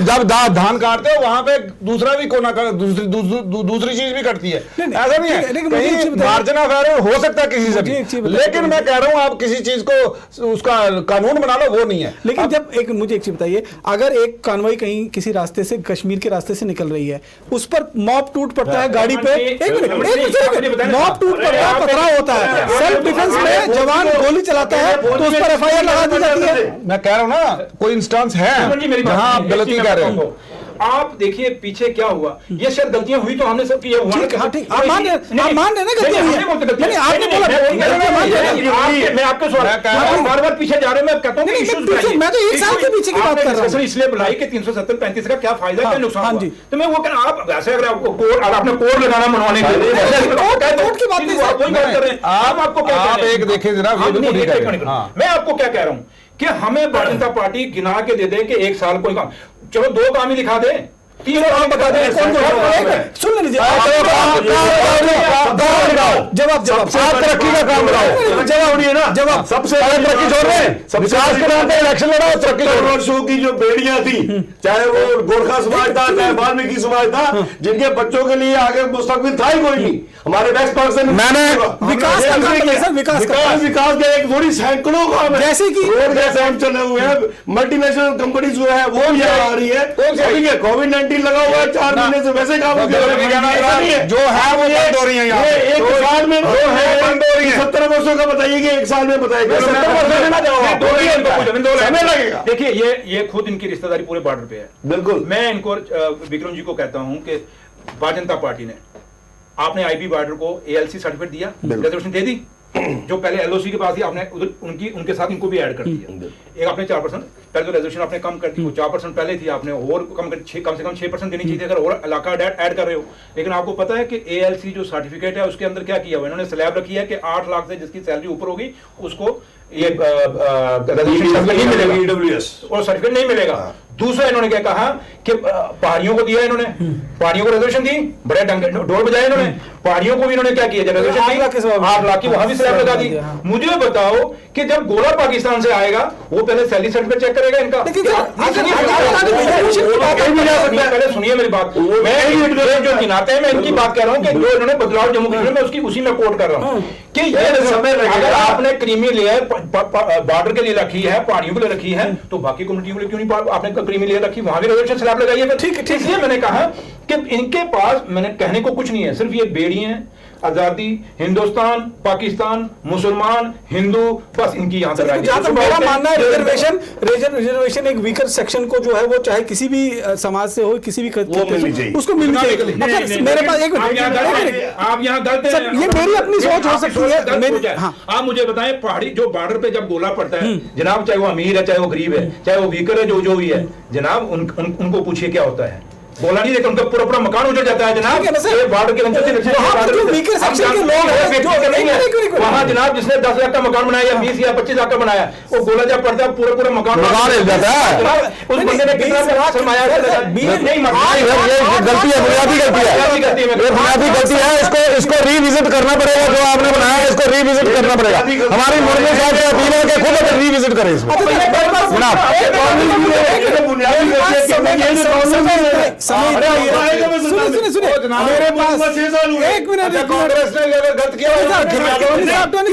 जब धान काटते हो वहां पे दूसरा भी कोना दूसरी चीज भी कटती है। ऐसा नहीं है, कहीं मार्जिन ऑफ एरर हो सकता है किसी से भी, लेकिन मैं कह रहा हूं आप किसी चीज को उसका कानून बना लो, वो नहीं है। लेकिन जब मुझे एक चीज बताइए, अगर एक कार्रवाई कहीं किसी रास्ते से, कश्मीर के रास्ते से निकल रही है, उस पर मॉब टूट पड़ता है गाड़ी पे, एक मिनट, मॉब टूट पड़ता है, पथराव होता है, सेल्फ डिफेंस में जवान गोली चलाता है तो उस पर एफआईआर लगा दी जाती है। मैं कह रहा हूं ना, कोई इंस्टेंस है जहां आप गलती कर रहे हो। आप देखिए पीछे क्या हुआ, ये शायद गलतियां हुई तो हमने सब किया हुआ। ठीक, आप मान रहे ना गलतियां हुई है। आपने बोला मैं आपके सवाल बार-बार पीछे जा रहे हैं। मैं कहता हूं कि इश्यूज, मैं तो 1 साल के पीछे की बात कर रहा हूं। इसलिए बुलाई कि 370-35 का क्या फायदा, क्या नुकसान हुआ। तो मैं वो कह रहा, आप वैसे अगर आपको कोड, अगर आपने कोड लगाना मनवाने के लिए कोड की बात नहीं कर रहे हैं आप, आपको क्या, आप एक देखें जरा, मैं आपको क्या कह रहा हूं कि हमें भारतीय जनता पार्टी गिना के दे दे कि 1 साल कोई काम, चलो 2 काम ही दिखा दे, 3 काम बता दे, सुन लीजिए, जवाब तरक्की का काम बनाओ, जवाब नहीं है ना, जवाब सबसे पहले तरक्की छोड़ रहे हैं, विकास के नाम पे इलेक्शन लड़ाओ, तरक्की वर्षों की जो बेड़ियां थी, चाहे वो गोरखा समाज था, चाहे वाल्मीकि समाज था, जिनके बच्चों के लिए आगे मुस्तकबिल था ही कोई नहीं। हमारे नेक्स्ट पर्सन मैंने विकास के एक थोड़ी सैकड़ों काम है, जैसे कि रोड जैसे हम चले हुए हैं, मल्टीनेशनल कंपनीज जो है वो यहाँ आ रही है, कोविड-19 लगा हुआ है, 4 महीने से वैसे काम जो है वो बंद हो रही है। एक साल में जो है बंद हो रही है, 17 वर्षों का बताइए कि 1 साल में बताइए, समय लगेगा। देखिए ये खुद इनकी रिश्तेदारी पूरे बॉर्डर पे है। बिल्कुल, मैं इनको विक्रम जी को कहता हूं कि भारतीय जनता पार्टी ने, आपने आईबी बॉर्डर को ALC सर्टिफिकेट दिया, रिजर्वेशन दे दी, जो पहले एलओसी के पास थी आपने उनकी उनके साथ इनको भी ऐड कर दिया। एक आपने 4% पहले तो रेजोल्यूशन आपने कम कर दी, वो 4% पहले थी, आपने और कम से कम 6% देनी चाहिए अगर और इलाका ऐड कर रहे हो। लेकिन आपको पता है कि एएलसी जो सर्टिफिकेट है उसके अंदर क्या किया हुआ इन्होंने स्लैब रखी है कि 8 लाख से जिसकी सैलरी ऊपर होगी उसको ये और सर्टिफिकेट नहीं मिलेगा। दूसरा इन्होंने क्या कहा कि पहाड़ियों को दिया, इन्होंने पहाड़ियों को रेजोल्यूशन दी, बड़े ढोल बजाए इन्होंने, पहाड़ियों को भी इन्होंने क्या किया, रेजोल्यूशन 8 लाख की वहां भी स्लैब लगा दी। मुझे बताओ कि जब गोला पाकिस्तान से आएगा वो पहले सैलरी सर्टिफिकेट चेक करेगा इनका। पहले सुनिए मेरी बात, मैं जो गिनाते हैं मैं इनकी बात कर रहा हूँ कि जो इन्होंने बदलाव जम्मू कश्मीर में उसकी उसी में कोट कर रहा हूँ कि ये अगर आपने क्रीमी लेयर बॉर्डर के लिए रखी है, पहाड़ियों के लिए रखी है, तो बाकी कम्युनिटियों के लिए क्यों नहीं आपने क्रीमी लेयर रखी, वहां भी रेजोल्यूशन स्लैब लगाइए। ठीक है, इसलिए मैंने कहा कि इनके पास मैंने कहने को कुछ नहीं है, सिर्फ ये बेड़ी है, आजादी, हिंदुस्तान, पाकिस्तान, मुसलमान, हिंदू, बस इनकी यहाँ तक मेरा मानना है रिजर्वेशन एक वीकर सेक्शन को जो है वो चाहे किसी भी समाज से हो, किसी भी उसको मिलनी चाहिए। मेरे पास एक आप यहाँ गलत हैं, ये मेरी अपनी सोच हो सकती है। आप मुझे बताएं पहाड़ी जो बॉर्डर पे जब गोला पड़ता है जनाब, चाहे वो अमीर है, चाहे वो गरीब है, चाहे वो वीकर है, जो भी है जनाब, उनको पूछिए क्या होता है। बोला नहीं देखा, उनका पूरा मकान उजड़ जाता है जनाब। ये बॉर्डर के वहाँ जनाब जिसने 10 लाख का मकान बनाया या 20 या 25 लाख का बनाया, वो गोला जब पड़ता है पूरा मकान हिल जाता है। उस बंदे ने कितना सरमाया गलती है, इसको रिविजिट करना पड़ेगा। जो आपने बनाया है इसको रिविजिट करना पड़ेगा। हमारी मुर्मू साहब से अपील है कि खुद रिविजिट करें इसको मेरे पास 1 मिनट कांग्रेस ने अगर गलत किया टोनी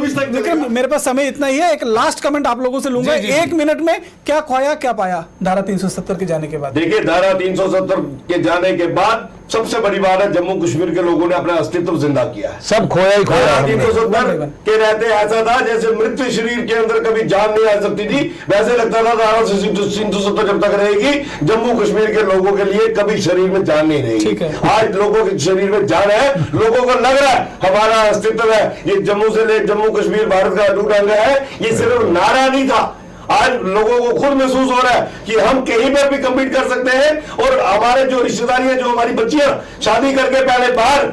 साहब मेरे पास समय इतना ही है। एक लास्ट कमेंट आप लोगों से लूंगा 1 मिनट में, क्या खोया क्या पाया धारा 370 के जाने के बाद? देखिए, धारा 370 के जाने के बाद सबसे बड़ी बात है जम्मू कश्मीर के लोगों ने अपना अस्तित्व जिंदा किया है। सब खोया ही खोया। 370 के रहते ऐसा था जैसे मृत शरीर के अंदर कभी जान नहीं आ सकती थी, वैसे लगता था धारा 370 जब तक रहेगी जम्मू कश्मीर के लोगों के लिए कभी शरीर में जान नहीं रहेगी। आज लोगों के शरीर में जान है, लोगों को लग रहा है हमारा अस्तित्व है। ये जम्मू से ले जम्मू कश्मीर भारत का अटूट अंग है, ये सिर्फ नारा नहीं था। आज लोगों को खुद महसूस हो रहा है कि हम कहीं पर भी कम्पीट कर सकते हैं और हमारे जो रिश्तेदारी है, जो हमारी बच्चियां शादी करके पहले बाहर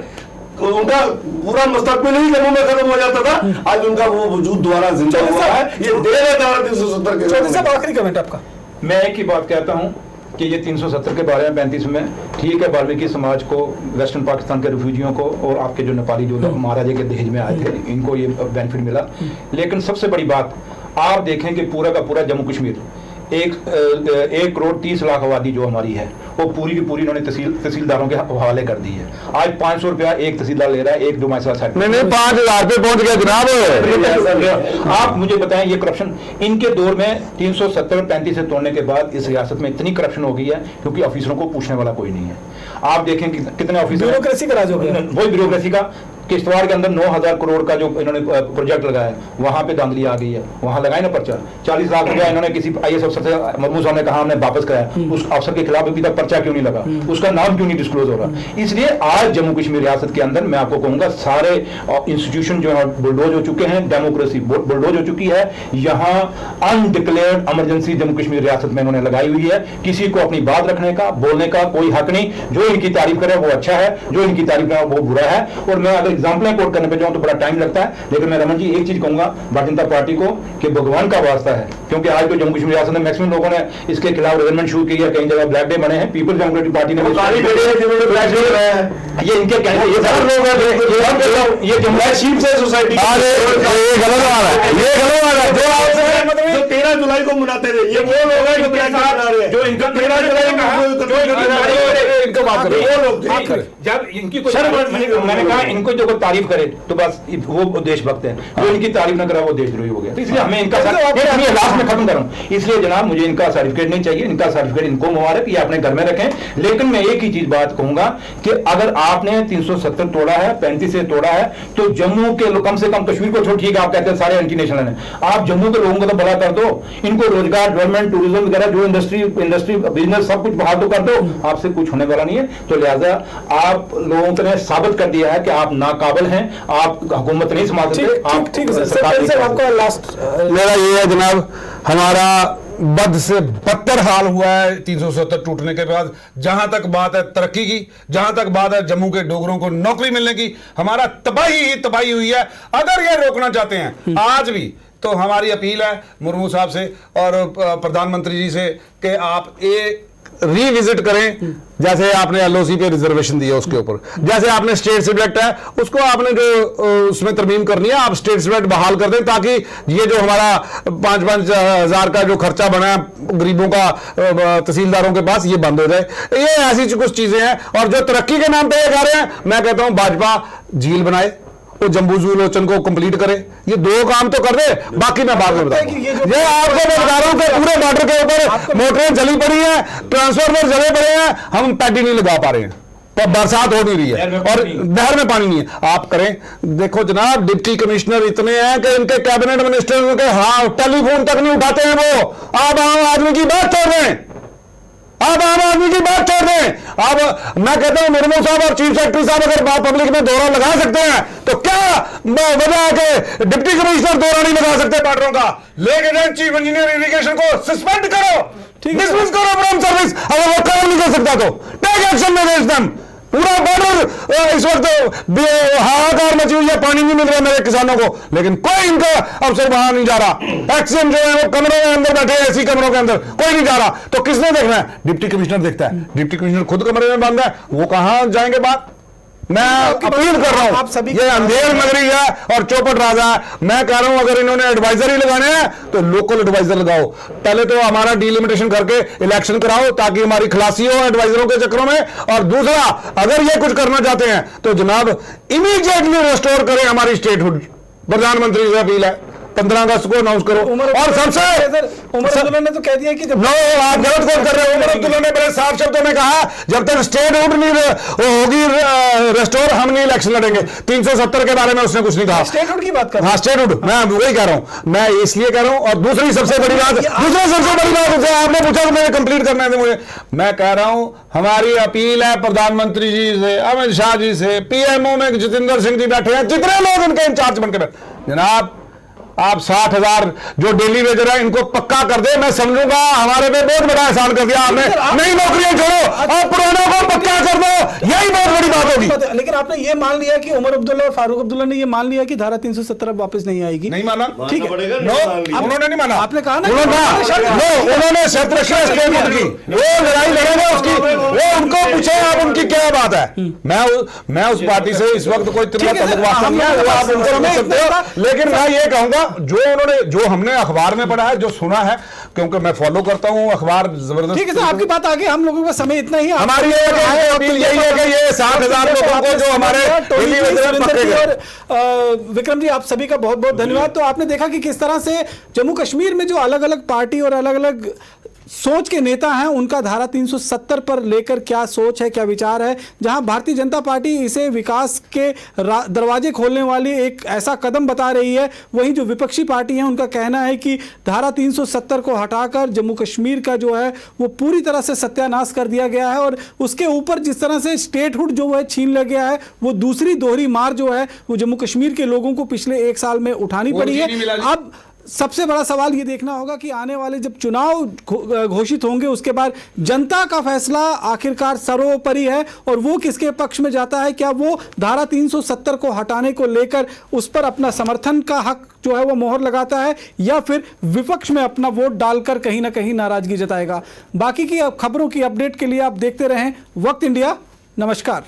उनका पूरा मुस्तकबिल ही जम्मू में खत्म हो जाता था, आज उनका वो वजूद दोबारा जिंदा हुआ है। ये देर है धारा 370 के। चौधरी साहब आखिरी कमेंट आपका। मैं एक ही बात कहता हूं कि ये 370 के बारे में 35 में ठीक है, वाल्मीकि समाज को, वेस्टर्न पाकिस्तान के रिफ्यूजियों को और आपके जो नेपाली जो महाराजा के दहेज में आए थे इनको ये बेनिफिट मिला। लेकिन सबसे बड़ी बात आप देखें कि पूरा का पूरा जम्मू कश्मीर 1 करोड़ 30 लाख आबादी जो हमारी है वो पूरी की पूरी इन्होंने तहसीलदारों के हवाले कर दी है। आज 500 रुपया एक तहसीलदार ले रहा है, एक डोमाइसल साइड नहीं 5000 पे पहुंच गया जनाब। आप मुझे बताएं ये करप्शन इनके दौर में 370-35 से तोड़ने के बाद इस रियासत में इतनी करप्शन हो गई है क्योंकि ऑफिसरों को पूछने वाला कोई नहीं है। आप देखें कितने ऑफिसर, ब्यूरोक्रेसी का राज हो गया, वही ब्यूरोक्रेसी का। किश्तवाड़ के अंदर 9000 करोड़ का जो इन्होंने प्रोजेक्ट लगाया, वहां पे धांधली आ गई है, वहां लगाए ना पर्चा। 40 लाख रुपया इन्होंने किसी आईएएस अफसर से, मुर्मू साहब ने कहा हमने वापस कराया, उस अफसर के खिलाफ अभी तक पर्चा क्यों नहीं लगा, उसका नाम क्यों नहीं डिस्क्लोज हो रहा। इसलिए आज जम्मू कश्मीर रियासत के अंदर मैं आपको कहूंगा सारे इंस्टीट्यूशन जो है बुलडोज हो चुके हैं, डेमोक्रेसी बुलडोज हो चुकी है। यहाँ अनडिक्लेयर्ड इमरजेंसी जम्मू कश्मीर रियासत में इन्होंने लगाई हुई है। किसी को अपनी बात रखने का, बोलने का कोई हक नहीं। जो इनकी तारीफ करे वो अच्छा है, जो इनकी तारीफ करे वो बुरा है। और मैं अगर एग्जाम्पलें कोट करने पे जाऊं तो बड़ा टाइम लगता है, लेकिन मैं रमन जी एक चीज कहूंगा भारतीय जनता पार्टी को कि भगवान का वास्ता है, क्योंकि आज तो जम्मू कश्मीर रियासत में मैक्सिमम लोगों ने इसके खिलाफ रेजमेंट शुरू किया, कई जगह ब्लैक डे बने हैं। पीपल्स डेमोक्रेटिक पार्टी ने ये इनके कहने ये सारे लोग हैं, ये जम्मू से सोसाइटी ये गलत बात है, ये गलत बात है। जो 13 जुलाई को मनाते थे ये वो लोग हैं जो क्या मना रहे हैं, जो इनका 13 जुलाई इनको बात करें वो लोग जब इनकी मैंने कहा इनको जो तारीफ करे तो बस वो देशभक्त है, जो इनकी तारीफ न करा वो देशद्रोही हो गया। तो इसलिए हमें इनका लास्ट में खत्म करूं, इसलिए जनाब मुझे इनका सर्टिफिकेट नहीं चाहिए। इनका सर्टिफिकेट इनको मुबारक, ये अपने घर में रखें। लेकिन मैं एक ही चीज बात कहूंगा कि अगर आपने 370 तोड़ा है, 35 से तोड़ा है, तो जम्मू के कम से कम कश्मीर को छोड़, ठीक है आप कहते हैं सारे एंटी नेशनल है, आप जम्मू के लोगों को तो बड़ा कर दो, इनको रोजगार, डेवलपमेंट, टूरिज्म वगैरह जो इंडस्ट्री बिजनेस सब कुछ बहाल तो कर दो। आपसे कुछ होने वाला नहीं। नहीं है, तो लिहाजा आप लोगों ने साबित कर दिया है कि आप नाकाबिल हैं, आप हुकूमत नहीं संभाल सकते। आप ठीक है सर, आपका लास्ट मेरा ये है जनाब, हमारा बद से बदतर हाल हुआ है 370 टूटने के बाद। जहां तक बात है तरक्की की, जहां तक बात है जम्मू के डोगरों को नौकरी मिलने की, हमारा तबाही ही तबाही हुई है। अगर ये रोकना चाहते हैं आज भी, तो हमारी अपील है मुर्मू साहब से और प्रधानमंत्री जी से कि आप एक रीविजिट करें। जैसे आपने एलओसी पे रिजर्वेशन दिया उसके ऊपर, जैसे आपने स्टेट सब्जेक्ट है उसको आपने जो उसमें तरमीम करनी है, आप स्टेट सब्जेक्ट बहाल कर दें, ताकि ये जो हमारा 5-5 हजार का जो खर्चा बना है गरीबों का तहसीलदारों के पास, ये बंद हो जाए। ये ऐसी कुछ चीजें हैं। और जो तरक्की के नाम पे ये कह रहे हैं, मैं कहता हूं भाजपा झील बनाए, वो जम्बू जू लोचन को कंप्लीट करे, ये 2 काम तो कर दे, बाकी मैं बाद में बताऊंगा। ये आपको मैं बता रहा हूं कि पूरे बॉर्डर के ऊपर मोटरें जली पड़ी हैं, ट्रांसफार्मर जले पड़े हैं, हम पैडी नहीं लगा पा रहे हैं, पर बरसात हो नहीं रही है और नहर में पानी नहीं है। आप करें, देखो जनाब डिप्टी कमिश्नर इतने हैं कि इनके कैबिनेट मिनिस्टर के हाँ टेलीफोन तक नहीं उठाते हैं वो। आप आम आदमी की बात छोड़ रहे हैं, आप आम आदमी की बात छोड़ दें। अब मैं कहता हूं मुर्मू साहब और चीफ सेक्रेटरी साहब अगर पब्लिक में दौरा लगा सकते हैं, तो क्या वजह है कि डिप्टी कमिश्नर दौरा नहीं लगा सकते बॉर्डरों का? लेके जाए चीफ इंजीनियर इरिगेशन को सस्पेंड करो, डिसमिस करो फ्रॉम सर्विस। अगर वो काम नहीं कर सकता तो टेक एक्शन अगेंस्ट देम। पूरा बॉर्डर इस वक्त हाहाकार मची हुई है, पानी नहीं मिल रहा मेरे किसानों को, लेकिन कोई इनका अफसर वहां नहीं जा रहा। एक्सीएम जो है वो कमरों के अंदर बैठे हैं, ऐसी कमरों के अंदर कोई नहीं जा रहा। तो किसने देखना है? डिप्टी कमिश्नर देखता है। डिप्टी कमिश्नर खुद कमरे में बंद है, वो कहां जाएंगे बात? मैं अपील कर रहा हूं, ये अंधेर नगरी है और चौपट राजा है। मैं कह रहा हूं अगर इन्होंने एडवाइजर ही लगाने हैं तो लोकल एडवाइजर लगाओ। पहले तो हमारा डिलिमिटेशन करके इलेक्शन कराओ ताकि हमारी खलासी हो एडवाइजरों के चक्रों में। और दूसरा, अगर ये कुछ करना चाहते हैं तो जनाब इमीडिएटली रेस्टोर करें हमारी स्टेटहुड। प्रधानमंत्री से अपील है, 15 अगस्त को अनाउंस करो। और सबसे उमर अब्दुल्ला ने तो कह दिया कि नो, आप गलत कोट कर रहे हो। उमर अब्दुल्ला ने बड़े साफ शब्दों में कहा जब तक स्टेटहुड नहीं होगी रेस्टोर, हम नहीं इलेक्शन लड़ेंगे। 370 के बारे में उसने कुछ नहीं कहा। स्टेटहुड की बात कर, हाँ स्टेटहुड, मैं वही कह रहा हूं, मैं इसलिए कह रहा हूं। और दूसरी सबसे बड़ी बात उसे आपने पूछा तो मैंने कंप्लीट करना है मुझे। मैं कह रहा हूं हमारी अपील है प्रधानमंत्री जी से, अमित शाह जी से, पीएमओ में जितेंद्र सिंह जी बैठे हैं, जितने लोग इनके इंचार्ज बनकर बैठे, जनाब आप 60,000 जो डेली वेजर है इनको पक्का कर दे। मैं समझूंगा हमारे पे बहुत बड़ा एहसान कर दिया आपने। नई नौकरियां छोड़ो और पुरानों को पक्का कर दो, यही बहुत बड़ी बात होगी। लेकिन आपने ये मान लिया कि उमर अब्दुल्ला और फारूक अब्दुल्ला ने ये मान लिया कि धारा 370 वापस नहीं आएगी। नहीं माना, ठीक है, उन्होंने नहीं माना। आपने कहा ना उन्होंने स्टेटमेंट की, वो लड़ाई लड़ेंगे उसकी, वो उनको पूछे आप उनकी क्या बात है। मैं उस पार्टी से इस वक्त कोई तल्लुक नहीं है, आप उनको समझ सकते हो। लेकिन मैं ये कहूंगा जो हमने अखबार में पढ़ा है, जो सुना है, क्योंकि मैं फॉलो करता हूं अखबार जबरदस्त। ठीक है सर, आपकी बात आगे, हम लोगों का समय इतना ही। हमारी अपील यही है कि ये 60,000 लोगों को जो हमारे विक्रम जी, आप सभी का बहुत बहुत धन्यवाद। तो आपने देखा कि किस तरह से जम्मू कश्मीर में जो अलग अलग पार्टी और अलग अलग सोच के नेता हैं, उनका धारा 370 पर लेकर क्या सोच है, क्या विचार है। जहां भारतीय जनता पार्टी इसे विकास के दरवाजे खोलने वाली एक ऐसा कदम बता रही है, वहीं जो विपक्षी पार्टी हैं उनका कहना है कि धारा 370 को हटाकर जम्मू कश्मीर का जो है वो पूरी तरह से सत्यानाश कर दिया गया है। और उसके ऊपर जिस तरह से स्टेटहुड जो है छीन लिया गया है, वो दूसरी दोहरी मार जो है वो जम्मू कश्मीर के लोगों को पिछले 1 साल में उठानी पड़ी है। अब सबसे बड़ा सवाल ये देखना होगा कि आने वाले जब चुनाव घोषित होंगे उसके बाद जनता का फैसला आखिरकार सर्वोपरि है और वो किसके पक्ष में जाता है। क्या वो धारा 370 को हटाने को लेकर उस पर अपना समर्थन का हक जो है वो मोहर लगाता है, या फिर विपक्ष में अपना वोट डालकर कहीं ना कहीं नाराजगी जताएगा। बाकी की खबरों की अपडेट के लिए आप देखते रहें वक्त इंडिया। नमस्कार।